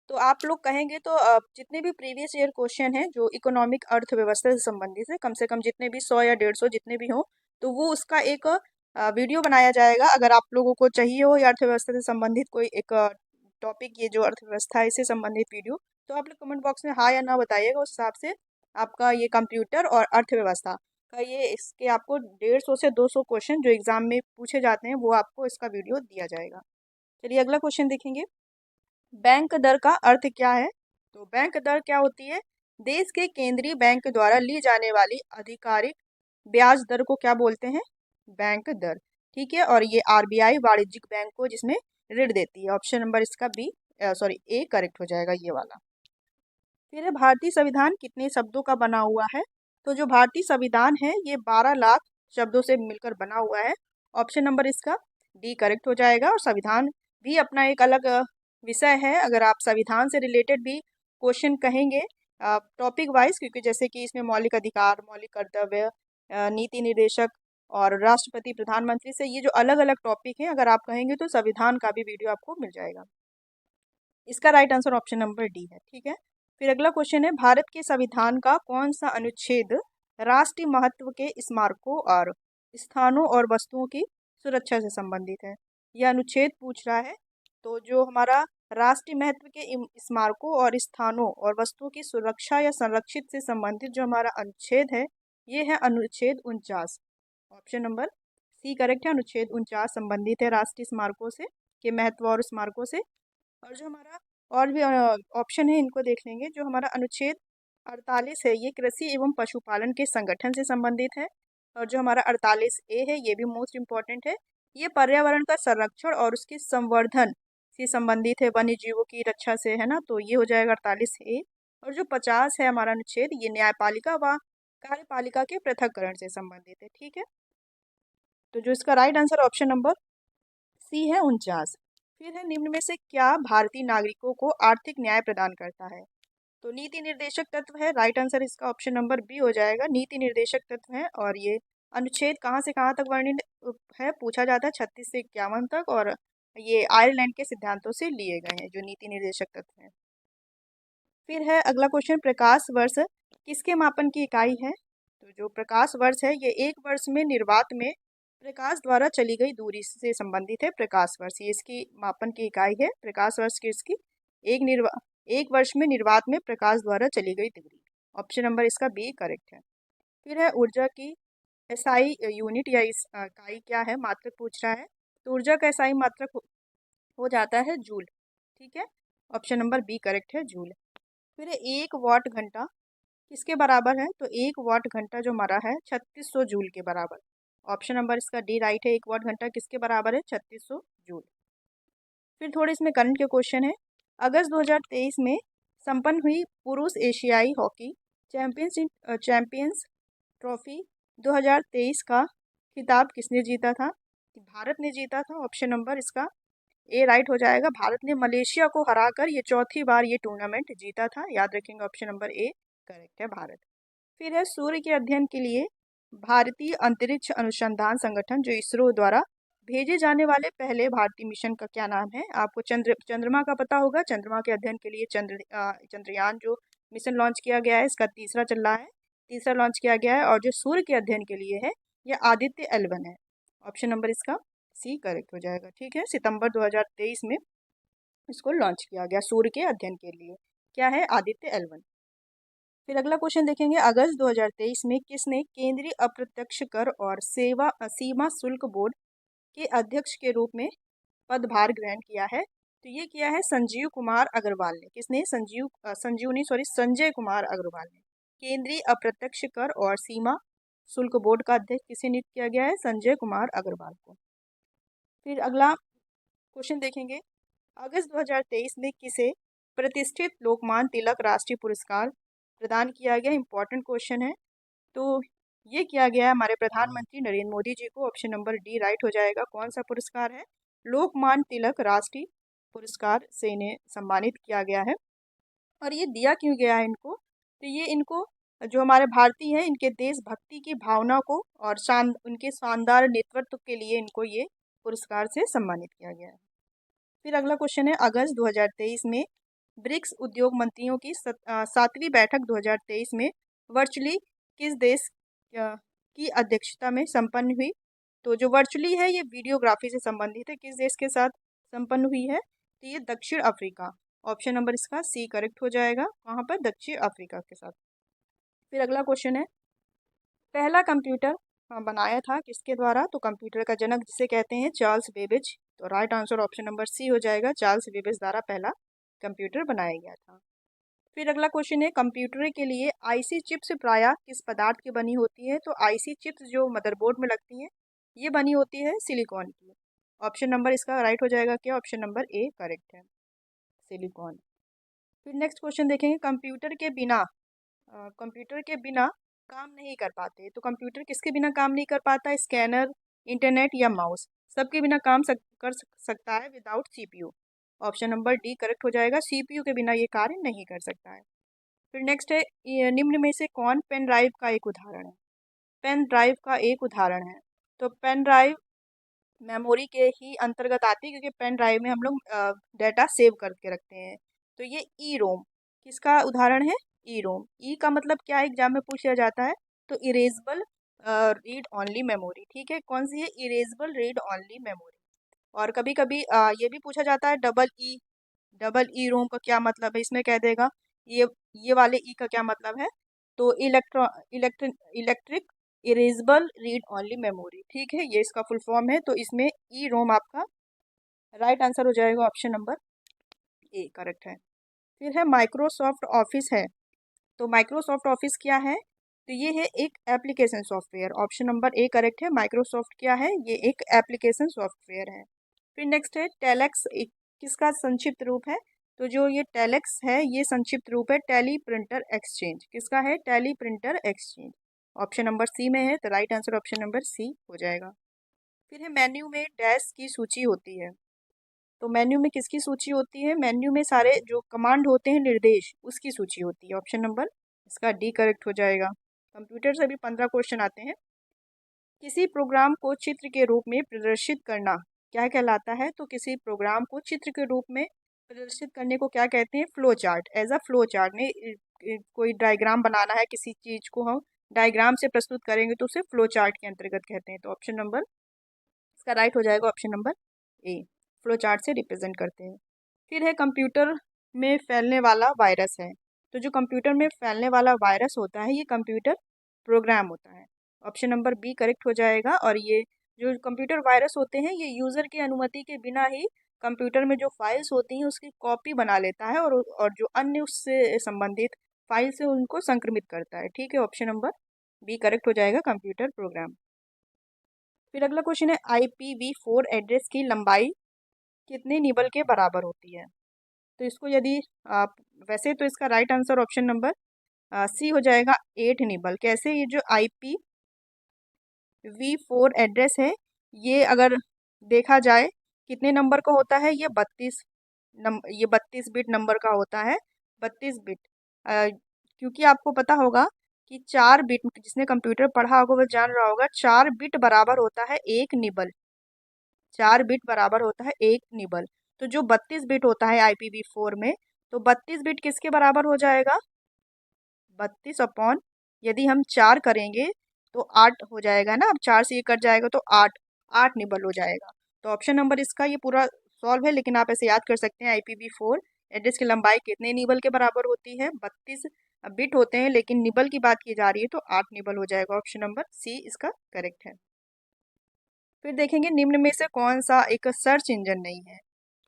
Speaker 1: तो आप लोग कहेंगे तो जितने भी प्रीवियस ईयर क्वेश्चन हैं जो इकोनॉमिक अर्थव्यवस्था से संबंधित है, कम से कम जितने भी 100 या 150 जितने भी हों, तो वो उसका एक वीडियो बनाया जाएगा। अगर आप लोगों को चाहिए हो या अर्थव्यवस्था से संबंधित कोई एक टॉपिक, ये जो अर्थव्यवस्था है इससे संबंधित वीडियो, तो आप लोग कमेंट बॉक्स में हाँ या ना बताइएगा। उस हिसाब से आपका ये कंप्यूटर और अर्थव्यवस्था का ये इसके आपको 150 से 200 क्वेश्चन जो एग्जाम में पूछे जाते हैं वो आपको इसका वीडियो दिया जाएगा। चलिए अगला क्वेश्चन देखेंगे, बैंक दर का अर्थ क्या है। तो बैंक दर क्या होती है, देश के केंद्रीय बैंक द्वारा ली जाने वाली आधिकारिक ब्याज दर को क्या बोलते हैं, बैंक दर। ठीक है, और ये आरबीआई वाणिज्यिक बैंक को जिसमें ऋण देती है। ऑप्शन नंबर इसका बी सॉरी ए करेक्ट हो जाएगा, ये वाला। फिर है, भारतीय संविधान कितने शब्दों का बना हुआ है। तो जो भारतीय संविधान है ये 12 लाख शब्दों से मिलकर बना हुआ है। ऑप्शन नंबर इसका डी करेक्ट हो जाएगा। और संविधान भी अपना एक अलग विषय है। अगर आप संविधान से रिलेटेड भी क्वेश्चन कहेंगे टॉपिक वाइज, क्योंकि जैसे कि इसमें मौलिक अधिकार, मौलिक कर्तव्य, नीति निर्देशक और राष्ट्रपति प्रधानमंत्री से ये जो अलग अलग टॉपिक हैं, अगर आप कहेंगे तो संविधान का भी वीडियो आपको मिल जाएगा। इसका right answer option number D है। ठीक है, फिर अगला क्वेश्चन है, भारत के संविधान का कौन सा अनुच्छेद राष्ट्रीय महत्व के स्मारकों और स्थानों और वस्तुओं की सुरक्षा से संबंधित है। यह अनुच्छेद पूछ रहा है। तो जो हमारा राष्ट्रीय महत्व के स्मारकों और स्थानों और वस्तुओं की सुरक्षा या संरक्षित से संबंधित जो हमारा अनुच्छेद है, ये है अनुच्छेद 49। ऑप्शन नंबर सी करेक्ट है, अनुच्छेद 49 संबंधित है राष्ट्रीय स्मारकों से, के महत्व और स्मारकों से। और जो हमारा और भी ऑप्शन है इनको देख लेंगे। जो हमारा अनुच्छेद 48 है ये कृषि एवं पशुपालन के संगठन से संबंधित है। और जो हमारा 48 ए है ये भी मोस्ट इम्पॉर्टेंट है, ये पर्यावरण का संरक्षण और उसके संवर्धन से संबंधित है, वन्य जीवों की रक्षा से, है ना। तो ये हो जाएगा 48 ए। और जो 50 है हमारा अनुच्छेद, ये न्यायपालिका व कार्यपालिका के पृथक्करण से संबंधित है। ठीक है, तो जो इसका right answer option number C है 49। फिर है, निम्न में से क्या भारतीय नागरिकों को आर्थिक न्याय प्रदान करता है। तो नीति निर्देशक तत्व है, राइट आंसर इसका ऑप्शन नंबर बी हो जाएगा, नीति निर्देशक तत्व है। और ये अनुच्छेद कहाँ से कहाँ तक वर्णित है पूछा जाता है, 36 से 51 तक। और ये आयरलैंड के सिद्धांतों से लिए गए हैं जो नीति निर्देशक तत्व हैं। फिर है अगला क्वेश्चन, प्रकाश वर्ष किसके मापन की इकाई है। तो जो प्रकाश वर्ष है ये एक वर्ष में निर्वात में प्रकाश द्वारा चली गई दूरी से संबंधित है। प्रकाश वर्ष ये इसकी मापन की इकाई है। प्रकाश वर्ष की इसकी एक वर्ष में निर्वात में प्रकाश द्वारा चली गई दूरी। ऑप्शन नंबर इसका बी करेक्ट है। फिर है, ऊर्जा की एसआई यूनिट या इकाई क्या है, मात्रक पूछ रहा है। तो ऊर्जा का एसआई मात्रक हो जाता है जूल। ठीक है, ऑप्शन नंबर बी करेक्ट है, जूल। फिर 1 वाट घंटा किसके बराबर है। तो 1 वाट घंटा जो हमारा है 3600 जूल के बराबर। ऑप्शन नंबर इसका डी राइट है, 1 वाट घंटा किसके बराबर है, 3600 जूल। फिर थोड़े इसमें करंट के क्वेश्चन है। अगस्त 2023 में संपन्न हुई पुरुष एशियाई हॉकी चैंपियंस ट्रॉफी 2023 का खिताब किसने जीता था। भारत ने जीता था। ऑप्शन नंबर इसका ए राइट हो जाएगा, भारत ने मलेशिया को हराकर ये चौथी बार ये टूर्नामेंट जीता था। याद रखेंगे, ऑप्शन नंबर ए करेक्ट है, भारत। फिर है, सूर्य के अध्ययन के लिए भारतीय अंतरिक्ष अनुसंधान संगठन जो इसरो द्वारा भेजे जाने वाले पहले भारतीय मिशन का क्या नाम है। आपको चंद्रमा का पता होगा, चंद्रमा के अध्ययन के लिए चंद्रयान जो मिशन लॉन्च किया गया है इसका तीसरा चल रहा है, तीसरा लॉन्च किया गया है। और जो सूर्य के अध्ययन के लिए है यह आदित्य L1 है। ऑप्शन नंबर इसका सी करेक्ट हो जाएगा। ठीक है, सितंबर 2023 में इसको लॉन्च किया गया सूर्य के अध्ययन के लिए। क्या है? आदित्य L1। फिर अगला क्वेश्चन देखेंगे, अगस्त 2023 में किसने केंद्रीय अप्रत्यक्ष कर और सीमा शुल्क बोर्ड के अध्यक्ष के रूप में पदभार ग्रहण किया है? तो ये किया है संजीव कुमार अग्रवाल ने। किसने? संजय कुमार अग्रवाल ने। केंद्रीय अप्रत्यक्ष कर और सीमा शुल्क बोर्ड का अध्यक्ष किसे नियुक्त किया गया है? संजय कुमार अग्रवाल को। फिर अगला क्वेश्चन देखेंगे, अगस्त 2023 में किसे प्रतिष्ठित लोकमान्य तिलक राष्ट्रीय पुरस्कार प्रदान किया गया? इंपॉर्टेंट क्वेश्चन है। तो ये किया गया है हमारे प्रधानमंत्री नरेंद्र मोदी जी को। ऑप्शन नंबर डी राइट हो जाएगा। कौन सा पुरस्कार है? लोकमान्य तिलक राष्ट्रीय पुरस्कार से इन्हें सम्मानित किया गया है। और ये दिया क्यों गया है इनको? तो ये इनको, जो हमारे भारतीय हैं, इनके देशभक्ति की भावना को और उनके शानदार नेतृत्व के लिए इनको ये पुरस्कार से सम्मानित किया गया है। फिर अगला क्वेश्चन है, अगस्त 2023 में ब्रिक्स उद्योग मंत्रियों की 7वीं बैठक 2023 में वर्चुअली किस देश की अध्यक्षता में संपन्न हुई? तो जो वर्चुअली है ये वीडियोग्राफी से संबंधित है। किस देश के साथ संपन्न हुई है? तो ये दक्षिण अफ्रीका। ऑप्शन नंबर इसका सी करेक्ट हो जाएगा। वहाँ पर दक्षिण अफ्रीका के साथ। फिर अगला क्वेश्चन है, पहला कंप्यूटर बनाया था किसके द्वारा? तो कंप्यूटर का जनक जिसे कहते हैं चार्ल्स बेबेज। तो right answer option number C हो जाएगा। चार्ल्स बेबेज द्वारा पहला कंप्यूटर बनाया गया था। फिर अगला क्वेश्चन है, कंप्यूटर के लिए आईसी चिप्स प्रायः किस पदार्थ की बनी होती है? तो आईसी चिप्स जो मदरबोर्ड में लगती हैं ये बनी होती है सिलिकॉन की। ऑप्शन नंबर इसका राइट हो जाएगा। क्या? ऑप्शन नंबर ए करेक्ट है, सिलिकॉन। फिर नेक्स्ट क्वेश्चन देखेंगे, कंप्यूटर के बिना काम नहीं कर पाते। तो कंप्यूटर किसके बिना काम नहीं कर पाता? स्कैनर, इंटरनेट या माउस, सबके बिना काम कर सकता है without CPU. Option number D correct हो जाएगा। सीपीयू के बिना ये कार्य नहीं कर सकता है। फिर नेक्स्ट है, निम्न में से कौन पेन ड्राइव का एक उदाहरण है? पेन ड्राइव का एक उदाहरण है। तो पेन ड्राइव मेमोरी के ही अंतर्गत आती है, क्योंकि पेन ड्राइव में हम लोग डाटा सेव करके रखते हैं। तो ये ई रोम किसका उदाहरण है? ई रोम। ई का मतलब क्या है, एग्जाम में पूछा जाता है। तो इरेजेबल रीड ओनली मेमोरी। ठीक है, कौन सी है? Erasable read only memory. और कभी कभी ये भी पूछा जाता है डबल ई रोम का क्या मतलब है? इसमें कह देगा ये वाले ई का क्या मतलब है? तो electric erasable read only memory. ठीक है, ये इसका फुल फॉर्म है। तो इसमें ई रोम आपका राइट आंसर हो जाएगा। ऑप्शन नंबर ए करेक्ट है। फिर है माइक्रोसॉफ्ट ऑफिस है। तो माइक्रोसॉफ्ट ऑफिस क्या है? तो ये है एक application software. Option number A correct है। माइक्रोसॉफ्ट क्या है? ये एक एप्लीकेशन सॉफ्टवेयर है। फिर नेक्स्ट है, टेलेक्स किसका संक्षिप्त रूप है? तो जो ये टेलेक्स है ये संक्षिप्त रूप है टेली प्रिंटर एक्सचेंज। किसका है? Teleprinter exchange. Option number C में है, तो right answer option number C हो जाएगा। फिर है, मेन्यू में डैश की सूची होती है। तो मेन्यू में किसकी सूची होती है? मेन्यू में सारे जो कमांड होते हैं, निर्देश, उसकी सूची होती है। ऑप्शन नंबर इसका डी करेक्ट हो जाएगा। कंप्यूटर से भी 15 क्वेश्चन आते हैं। किसी प्रोग्राम को चित्र के रूप में प्रदर्शित करना क्या कहलाता है? तो किसी प्रोग्राम को चित्र के रूप में प्रदर्शित करने को क्या कहते हैं? Flow chart. As a flow chart में कोई डायग्राम बनाना है, किसी चीज को हम डायग्राम से प्रस्तुत करेंगे तो उसे फ्लो चार्ट के अंतर्गत कहते हैं। तो ऑप्शन नंबर इसका राइट हो जाएगा। ऑप्शन नंबर ए, फ्लो चार्ट से रिप्रेजेंट करते हैं। फिर है, कंप्यूटर में फैलने वाला वायरस है। तो जो कंप्यूटर में फैलने वाला वायरस होता है ये कंप्यूटर प्रोग्राम होता है। ऑप्शन नंबर बी करेक्ट हो जाएगा। और ये जो कंप्यूटर वायरस होते हैं ये यूज़र की अनुमति के बिना ही कंप्यूटर में जो फाइल्स होती हैं उसकी कॉपी बना लेता है और जो अन्य उससे संबंधित फाइल्स है उनको संक्रमित करता है। ठीक है, ऑप्शन नंबर बी करेक्ट हो जाएगा, कंप्यूटर प्रोग्राम। फिर अगला क्वेश्चन है, IPv4 एड्रेस की लंबाई कितने निबल के बराबर होती है? तो इसको यदि आप वैसे तो इसका right answer option number C हो जाएगा, 8 निबल। कैसे? ये जो IPv4 एड्रेस है ये अगर देखा जाए कितने नंबर का होता है? ये 32 बिट नंबर का होता है। 32 बिट, क्योंकि आपको पता होगा कि 4 बिट, जिसने कंप्यूटर पढ़ा होगा वो जान रहा होगा, 4 बिट बराबर होता है 1 निबल। 4 बिट बराबर होता है 1 निबल। तो जो 32 बिट होता है IPv4 में, तो 32 बिट किसके बराबर हो जाएगा? 32 अपॉन, यदि हम 4 करेंगे तो 8 हो जाएगा ना। अब 4 से ये कट जाएगा तो 8 निबल हो जाएगा। तो ऑप्शन नंबर इसका ये पूरा सॉल्व है, लेकिन आप ऐसे याद कर सकते हैं। IPv4 एड्रेस की लंबाई कितने निबल के बराबर होती है? 32 बिट होते हैं, लेकिन निबल की बात की जा रही है तो 8 निबल हो जाएगा। ऑप्शन नंबर सी इसका करेक्ट है। फिर देखेंगे निम्न में से कौन सा एक सर्च इंजन नहीं है?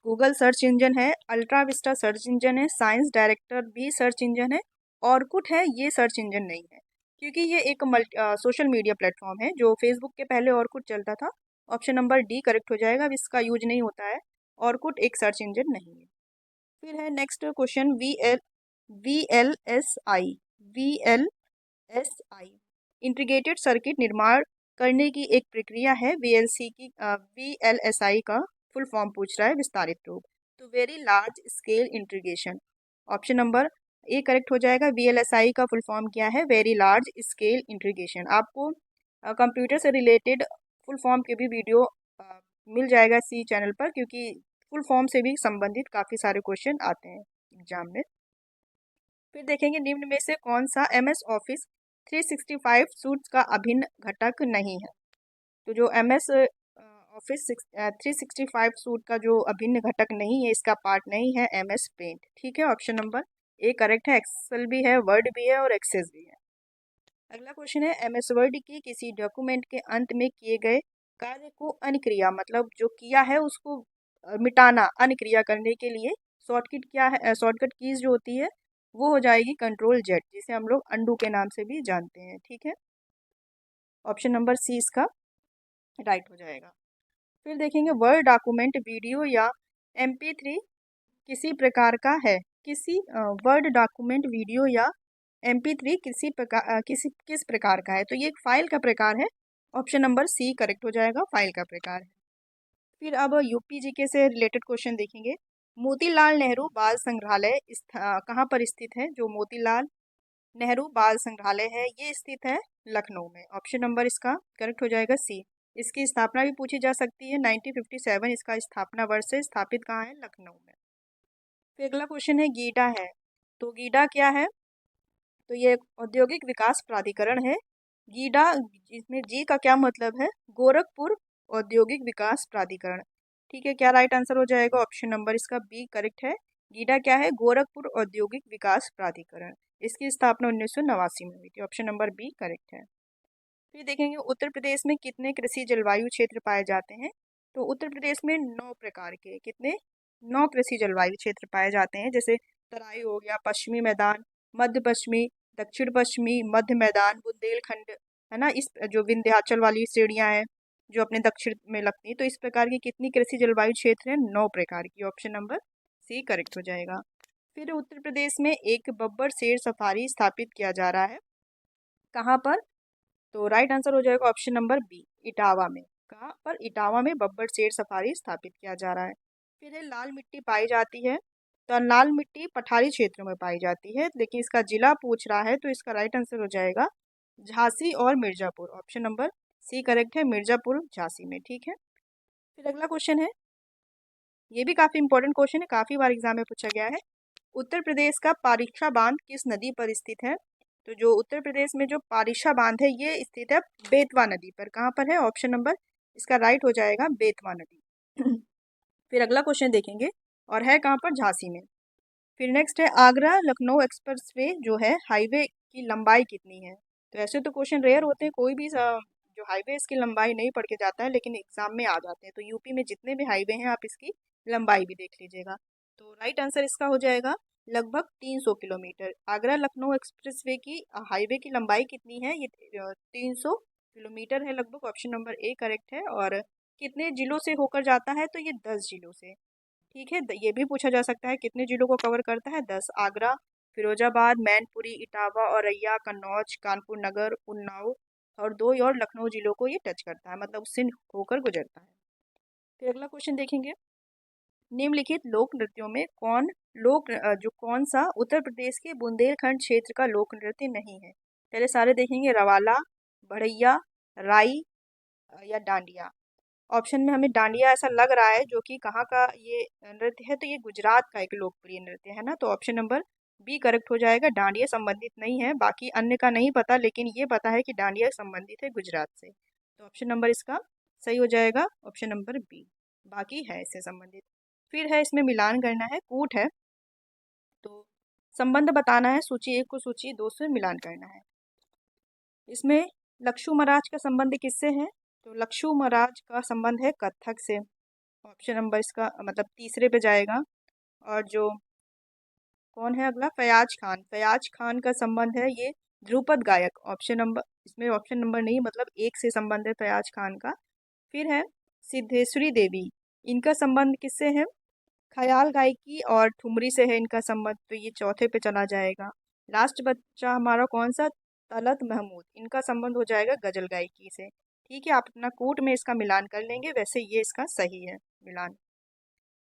Speaker 1: गूगल सर्च इंजन है, अल्ट्रा विस्टा सर्च इंजन है, साइंस डायरेक्टर भी सर्च इंजन है, ऑरकुट है, ये सर्च इंजन नहीं है। क्योंकि ये एक सोशल मीडिया प्लेटफॉर्म है, जो फेसबुक के पहले ऑरकुट चलता था। ऑप्शन नंबर डी करेक्ट हो जाएगा, अब इसका यूज नहीं होता है। ऑरकुट एक सर्च इंजन नहीं है। फिर है next question, V L S I integrated circuit निर्माण करने की एक प्रक्रिया है। VLSI का फुल फॉर्म पूछ रहा है, विस्तारित रूप। तो very large scale integration, option number A correct हो जाएगा। VLSI का फुल फॉर्म क्या है? Very large scale integration. आपको कंप्यूटर से रिलेटेड फुल फॉर्म के भी वीडियो मिल जाएगा इसी चैनल पर, क्योंकि फुल फॉर्म से भी संबंधित काफ़ी सारे क्वेश्चन आते हैं एग्जाम में। फिर देखेंगे निम्न में से कौन सा MS ऑफिस 365 सूट्स का अभिन्न घटक नहीं है? तो जो MS ऑफिस 365 सूट का जो अभिन्न घटक नहीं है, इसका पार्ट नहीं है MS पेंट। ठीक है, ऑप्शन नंबर ए करेक्ट है। एक्सेल भी है, वर्ड भी है और एक्सेस भी है। अगला क्वेश्चन है, MS वर्ड की किसी डॉक्यूमेंट के अंत में किए गए कार्य को अनुक्रिया, मतलब जो किया है उसको मिटाना, अनुक्रिया करने के लिए शॉर्टकट क्या है? शॉर्टकट कीज जो होती है वो हो जाएगी Ctrl Z, जिसे हम लोग अंडू के नाम से भी जानते हैं। ठीक है, ऑप्शन नंबर सी इसका राइट हो जाएगा। फिर देखेंगे वर्ड डॉक्यूमेंट वीडियो या MP3 किसी प्रकार का है? वर्ड डॉक्यूमेंट वीडियो या MP3 किस प्रकार का है? तो ये एक फाइल का प्रकार है। ऑप्शन नंबर सी करेक्ट हो जाएगा, फाइल का प्रकार है। फिर अब UPGK से रिलेटेड क्वेश्चन देखेंगे। मोतीलाल नेहरू बाल संग्रहालय कहाँ पर स्थित है? जो मोतीलाल नेहरू बाल संग्रहालय है ये स्थित है लखनऊ में। ऑप्शन नंबर इसका करेक्ट हो जाएगा सी। इसकी स्थापना भी पूछी जा सकती है, 1957 इसका स्थापना वर्ष है। स्थापित कहाँ है? लखनऊ में। फिर अगला क्वेश्चन है गीडा है, तो गीडा क्या है? तो ये एक औद्योगिक विकास प्राधिकरण है। गीडा, इसमें जी का क्या मतलब है? गोरखपुर औद्योगिक विकास प्राधिकरण। ठीक है, क्या राइट आंसर हो जाएगा? ऑप्शन नंबर इसका बी करेक्ट है। गीडा क्या है? गोरखपुर औद्योगिक विकास प्राधिकरण। इसकी स्थापना 1989 में हुई थी। ऑप्शन नंबर बी करेक्ट है। फिर देखेंगे उत्तर प्रदेश में कितने कृषि जलवायु क्षेत्र पाए जाते हैं? तो उत्तर प्रदेश में 9 प्रकार के, कितने? 9 कृषि जलवायु क्षेत्र पाए जाते हैं। जैसे तराई हो गया, पश्चिमी मैदान, मध्य पश्चिमी, दक्षिण पश्चिमी, मध्य मैदान, बुंदेलखंड, है ना, इस जो विंध्याचल वाली श्रेणियां हैं जो अपने दक्षिण में लगती है। तो इस प्रकार की कितनी कृषि जलवायु क्षेत्र है? 9 प्रकार की। ऑप्शन नंबर सी करेक्ट हो जाएगा। फिर उत्तर प्रदेश में एक बब्बर शेर सफारी स्थापित किया जा रहा है, कहाँ पर? तो राइट आंसर हो जाएगा ऑप्शन नंबर बी, इटावा में। कहाँ पर? इटावा में बब्बर शेर सफारी स्थापित किया जा रहा है। फिर है लाल मिट्टी पाई जाती है, तो लाल मिट्टी पठारी क्षेत्रों में पाई जाती है, लेकिन इसका जिला पूछ रहा है, तो इसका राइट आंसर हो जाएगा झांसी और Mirzapur. Option number C correct है, मिर्जापुर झांसी में। ठीक है, फिर अगला क्वेश्चन है, ये भी काफी इंपॉर्टेंट क्वेश्चन है, काफी बार एग्जाम में पूछा गया है। उत्तर प्रदेश का पारीक्षा बांध किस नदी पर स्थित है? तो जो उत्तर प्रदेश में जो पारीक्षा बांध है ये स्थित है बेतवा नदी पर। कहाँ पर है? ऑप्शन नंबर इसका राइट हो जाएगा बेतवा नदी। फिर अगला क्वेश्चन देखेंगे, और है कहाँ पर? झांसी में। फिर नेक्स्ट है आगरा लखनऊ एक्सप्रेसवे जो है हाईवे की लंबाई कितनी है? तो ऐसे तो क्वेश्चन रेयर होते हैं, कोई भी जो हाईवे इसकी लंबाई नहीं पढ़ के जाता है, लेकिन एग्जाम में आ जाते हैं। तो यूपी में जितने भी हाईवे हैं आप इसकी लंबाई भी देख लीजिएगा। तो राइट आंसर इसका हो जाएगा लगभग 300 किलोमीटर। आगरा लखनऊ एक्सप्रेसवे की हाईवे की लंबाई कितनी है? ये 300 किलोमीटर है लगभग। ऑप्शन नंबर ए करेक्ट है। और कितने जिलों से होकर जाता है? तो ये 10 जिलों से। ठीक है, ये भी पूछा जा सकता है कितने जिलों को कवर करता है? 10। आगरा, फिरोजाबाद, मैनपुरी, इटावा, औरैया, कन्नौज, कानपुर नगर, उन्नाव, हरदोई और लखनऊ जिलों को ये टच करता है, मतलब उससे होकर गुजरता है। फिर अगला क्वेश्चन देखेंगे, निम्नलिखित लोक नृत्यों में कौन सा उत्तर प्रदेश के बुंदेलखंड क्षेत्र का लोक नृत्य नहीं है? पहले सारे देखेंगे, रवाला, बढ़ैया, राई या डांडिया। ऑप्शन में हमें डांडिया ऐसा लग रहा है, जो कि कहाँ का ये नृत्य है? तो ये गुजरात का एक लोकप्रिय नृत्य है ना। तो ऑप्शन नंबर बी करेक्ट हो जाएगा, डांडिया संबंधित नहीं है। बाकी अन्य का नहीं पता, लेकिन ये पता है कि डांडिया संबंधित है गुजरात से। तो ऑप्शन नंबर इसका सही हो जाएगा, ऑप्शन नंबर बी। बाकी है इससे संबंधित। फिर है इसमें मिलान करना है, कूट है। तो संबंध बताना है, सूची 1 को सूची 2 से मिलान करना है। इसमें लक्षु महाराज का संबंध किससे है? तो लक्षु महाराज का संबंध है कत्थक से। ऑप्शन नंबर इसका मतलब तीसरे पे जाएगा। और जो कौन है अगला? फयाज खान। फयाज खान का संबंध है ये ध्रुपद गायक। ऑप्शन नंबर इसमें ऑप्शन नंबर नहीं, मतलब 1 से संबंध है फयाज खान का। फिर है सिद्धेश्वरी देवी। इनका संबंध किससे है? ख्याल गायकी और ठुमरी से है इनका संबंध, तो ये चौथे पे चला जाएगा। लास्ट बच्चा हमारा कौन सा? तलत महमूद। इनका संबंध हो जाएगा गजल गायकी से। ठीक है, आप अपना कूट में इसका मिलान कर लेंगे, वैसे ये इसका सही है मिलान।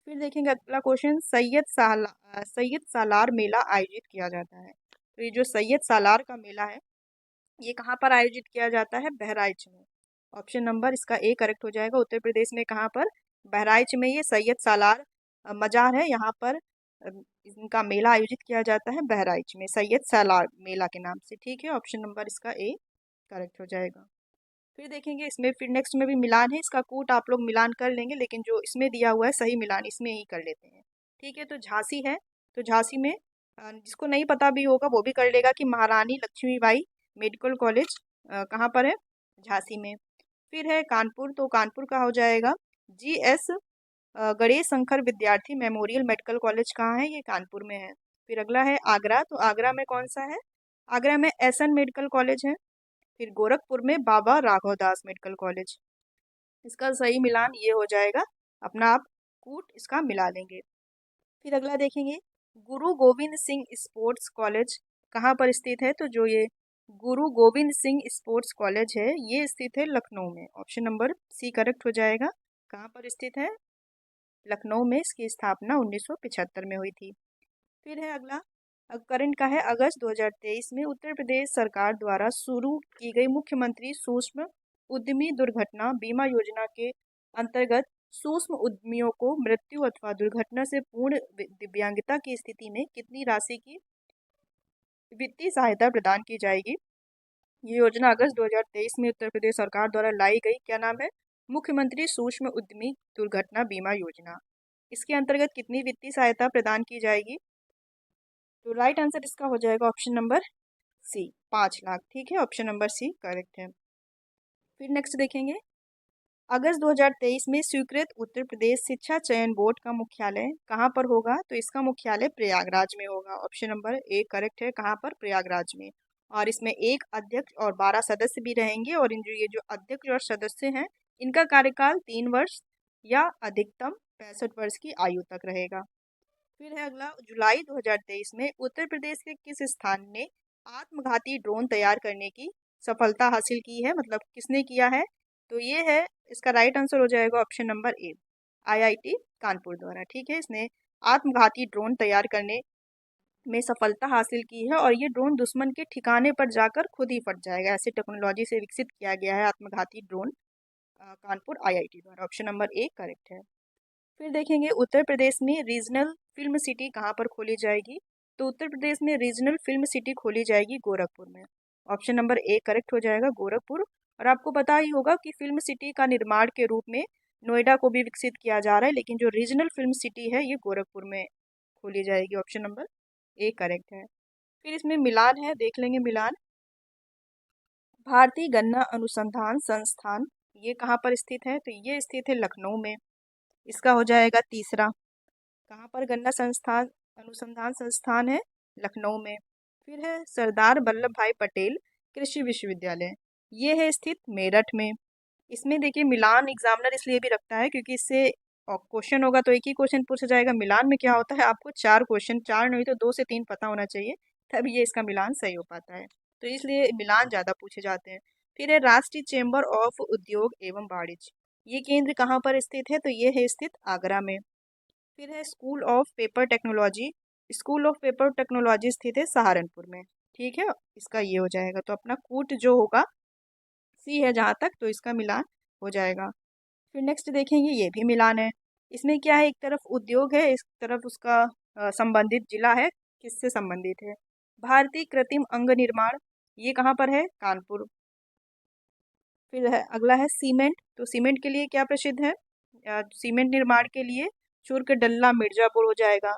Speaker 1: फिर देखेंगे अगला क्वेश्चन, सैयद सालार मेला आयोजित किया जाता है। तो ये जो सैयद सालार का मेला है ये कहाँ पर आयोजित किया जाता है? बहराइच में। ऑप्शन नंबर इसका ए करेक्ट हो जाएगा। उत्तर प्रदेश में कहाँ पर? बहराइच में ये सैयद सालार मजार है, यहाँ पर इनका मेला आयोजित किया जाता है बहराइच में, सैयद सालार मेला के नाम से। ठीक है, ऑप्शन नंबर इसका ए करेक्ट हो जाएगा। फिर देखेंगे इसमें, फिर नेक्स्ट में भी मिलान है, इसका कूट आप लोग मिलान कर लेंगे, लेकिन जो इसमें दिया हुआ है सही मिलान इसमें ही कर लेते हैं। ठीक है, तो झांसी है। तो झांसी में जिसको नहीं पता भी होगा वो भी कर लेगा कि महारानी लक्ष्मीबाई मेडिकल कॉलेज कहाँ पर है? झांसी में। फिर है कानपुर। तो कानपुर का हो जाएगा GS गणेश शंकर विद्यार्थी मेमोरियल मेडिकल कॉलेज कहाँ है? ये कानपुर में है। फिर अगला है आगरा। तो आगरा में कौन सा है? आगरा में SN मेडिकल कॉलेज है। फिर गोरखपुर में बाबा राघव दास मेडिकल कॉलेज। इसका सही मिलान ये हो जाएगा, अपना आप कूट इसका मिला लेंगे। फिर अगला देखेंगे, गुरु गोविंद सिंह स्पोर्ट्स कॉलेज कहाँ पर स्थित है? तो जो ये गुरु गोविंद सिंह स्पोर्ट्स कॉलेज है ये स्थित है लखनऊ में। ऑप्शन नंबर सी करेक्ट हो जाएगा। कहाँ पर स्थित है? लखनऊ में। इसकी स्थापना 1975 में हुई थी। फिर है अगला, करंट का है, अगस्त 2023 में उत्तर प्रदेश सरकार द्वारा शुरू की गई मुख्यमंत्री सूक्ष्म उद्यमी दुर्घटना बीमा योजना के अंतर्गत सूक्ष्म उद्यमियों को मृत्यु अथवा दुर्घटना से पूर्ण दिव्यांगता की स्थिति में कितनी राशि की वित्तीय सहायता प्रदान की जाएगी? ये योजना अगस्त 2023 में उत्तर प्रदेश सरकार द्वारा लाई गई। क्या नाम है? मुख्यमंत्री सूक्ष्म उद्यमी दुर्घटना बीमा योजना। इसके अंतर्गत कितनी वित्तीय सहायता प्रदान की जाएगी? तो राइट आंसर इसका हो जाएगा ऑप्शन नंबर सी, 5 लाख। ठीक है, ऑप्शन नंबर सी करेक्ट है। फिर नेक्स्ट देखेंगे, अगस्त 2023 में स्वीकृत उत्तर प्रदेश शिक्षा चयन बोर्ड का मुख्यालय कहाँ पर होगा? तो इसका मुख्यालय प्रयागराज में होगा। ऑप्शन नंबर ए करेक्ट है। कहाँ पर? प्रयागराज में। और इसमें एक अध्यक्ष और 12 सदस्य भी रहेंगे, और इन जो ये जो अध्यक्ष और सदस्य हैं इनका कार्यकाल 3 वर्ष या अधिकतम 65 वर्ष की आयु तक रहेगा। फिर है अगला, जुलाई 2023 में उत्तर प्रदेश के किस स्थान ने आत्मघाती ड्रोन तैयार करने की सफलता हासिल की है? मतलब किसने किया है? तो ये है, इसका राइट आंसर हो जाएगा ऑप्शन नंबर ए, IIT कानपुर द्वारा। ठीक है, इसने आत्मघाती ड्रोन तैयार करने में सफलता हासिल की है, और ये ड्रोन दुश्मन के ठिकाने पर जाकर खुद ही फट जाएगा। ऐसी टेक्नोलॉजी से विकसित किया गया है आत्मघाती ड्रोन कानपुर IIT द्वारा। ऑप्शन नंबर ए करेक्ट है। फिर देखेंगे, उत्तर प्रदेश में रीजनल फिल्म सिटी कहाँ पर खोली जाएगी? तो उत्तर प्रदेश में रीजनल फिल्म सिटी खोली जाएगी गोरखपुर में। ऑप्शन नंबर ए करेक्ट हो जाएगा, गोरखपुर। और आपको पता ही होगा कि फिल्म सिटी का निर्माण के रूप में नोएडा को भी विकसित किया जा रहा है, लेकिन जो रीजनल फिल्म सिटी है ये गोरखपुर में खोली जाएगी। ऑप्शन नंबर ए करेक्ट है। फिर इसमें मिलान है, देख लेंगे मिलान। भारतीय गन्ना अनुसंधान संस्थान ये कहाँ पर स्थित है? तो ये स्थित है लखनऊ में। इसका हो जाएगा तीसरा। कहाँ पर गन्ना संस्थान अनुसंधान संस्थान है? लखनऊ में। फिर है सरदार वल्लभ भाई पटेल कृषि विश्वविद्यालय, ये है स्थित मेरठ में। इसमें देखिए मिलान एग्जामिनर इसलिए भी रखता है क्योंकि इससे क्वेश्चन होगा तो एक ही क्वेश्चन पूछा जाएगा। मिलान में क्या होता है, आपको 4 क्वेश्चन, 4 नहीं तो 2 से 3 पता होना चाहिए, तब ये इसका मिलान सही हो पाता है। तो इसलिए मिलान ज़्यादा पूछे जाते हैं। फिर है राष्ट्रीय चेंबर ऑफ उद्योग एवं वाणिज्य, ये केंद्र कहाँ पर स्थित है? तो ये है स्थित आगरा में। फिर है school of paper technology, school of paper technology स्थित है सहारनपुर में। ठीक है, इसका ये हो जाएगा। तो अपना कूट जो होगा सी है जहाँ तक, तो इसका मिलान हो जाएगा। फिर नेक्स्ट देखेंगे, ये भी मिलान है। इसमें क्या है, एक तरफ उद्योग है, इस तरफ उसका संबंधित जिला है, किससे संबंधित है? भारतीय कृत्रिम अंग निर्माण, ये कहाँ पर है? कानपुर। फिर है अगला है सीमेंट। तो सीमेंट के लिए क्या प्रसिद्ध है? सीमेंट निर्माण के लिए चुर्क डल्ला मिर्ज़ापुर हो जाएगा,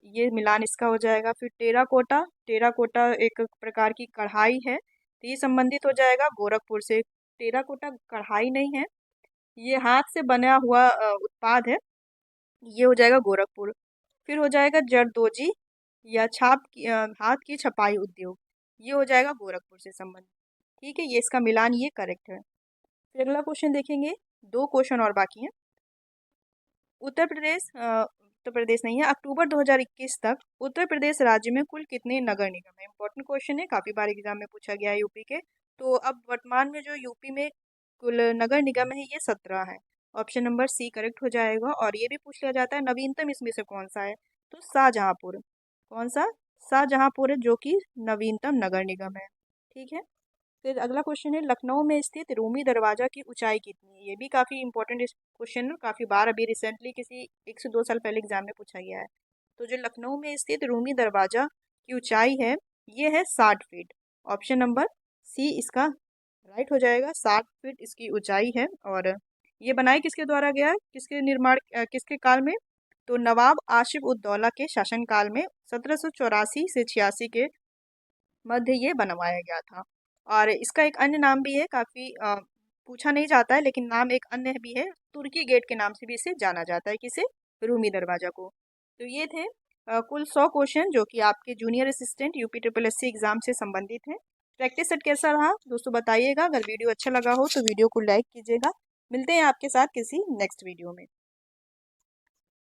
Speaker 1: ये मिलान इसका हो जाएगा। फिर टेराकोटा, टेराकोटा एक प्रकार की कढ़ाई है, तो ये संबंधित हो जाएगा गोरखपुर से। टेराकोटा कढ़ाई नहीं है, ये हाथ से बना हुआ उत्पाद है, ये हो जाएगा गोरखपुर। फिर हो जाएगा जरदोजी या हाथ की छपाई उद्योग, ये हो जाएगा गोरखपुर से संबंधित। ठीक है, ये इसका मिलान ये करेक्ट है। फिर अगला क्वेश्चन देखेंगे, 2 क्वेश्चन और बाकी हैं। उत्तर प्रदेश नहीं है, अक्टूबर 2021 तक उत्तर प्रदेश राज्य में कुल कितने नगर निगम है? इंपॉर्टेंट क्वेश्चन है, काफ़ी बार एग्जाम में पूछा गया है यूपी के। तो अब वर्तमान में जो यूपी में कुल नगर निगम है, ये 17 है। ऑप्शन नंबर सी करेक्ट हो जाएगा। और ये भी पूछ लिया जाता है नवीनतम इसमें से कौन सा है, तो शाहजहांपुर। कौन सा? शाहजहांपुर है जो कि नवीनतम नगर निगम है। ठीक है। फिर अगला क्वेश्चन है, लखनऊ में स्थित रूमी दरवाजा की ऊंचाई कितनी है? ये भी काफ़ी इंपॉर्टेंट क्वेश्चन है, काफ़ी बार अभी रिसेंटली किसी 1 से 2 साल पहले एग्जाम में पूछा गया है। तो जो लखनऊ में स्थित रूमी दरवाजा की ऊंचाई है, ये है 60 फीट। ऑप्शन नंबर सी इसका राइट हो जाएगा, 60 फीट इसकी ऊंचाई है। और ये बनाई किसके द्वारा गया है, किसके काल में? तो नवाब आसिफ उद दौला के शासनकाल में 1784 से 86 के मध्य ये बनवाया गया था। और इसका एक अन्य नाम भी है, काफ़ी पूछा नहीं जाता है, लेकिन नाम एक अन्य भी है, तुर्की गेट के नाम से भी इसे जाना जाता है। किसे? रूमी दरवाजा को। तो ये थे कुल 100 क्वेश्चन जो कि आपके junior assistant UP triple S C exam से संबंधित हैं। प्रैक्टिस सेट कैसा रहा दोस्तों बताइएगा। अगर वीडियो अच्छा लगा हो तो वीडियो को लाइक कीजिएगा। मिलते हैं आपके साथ किसी नेक्स्ट वीडियो में।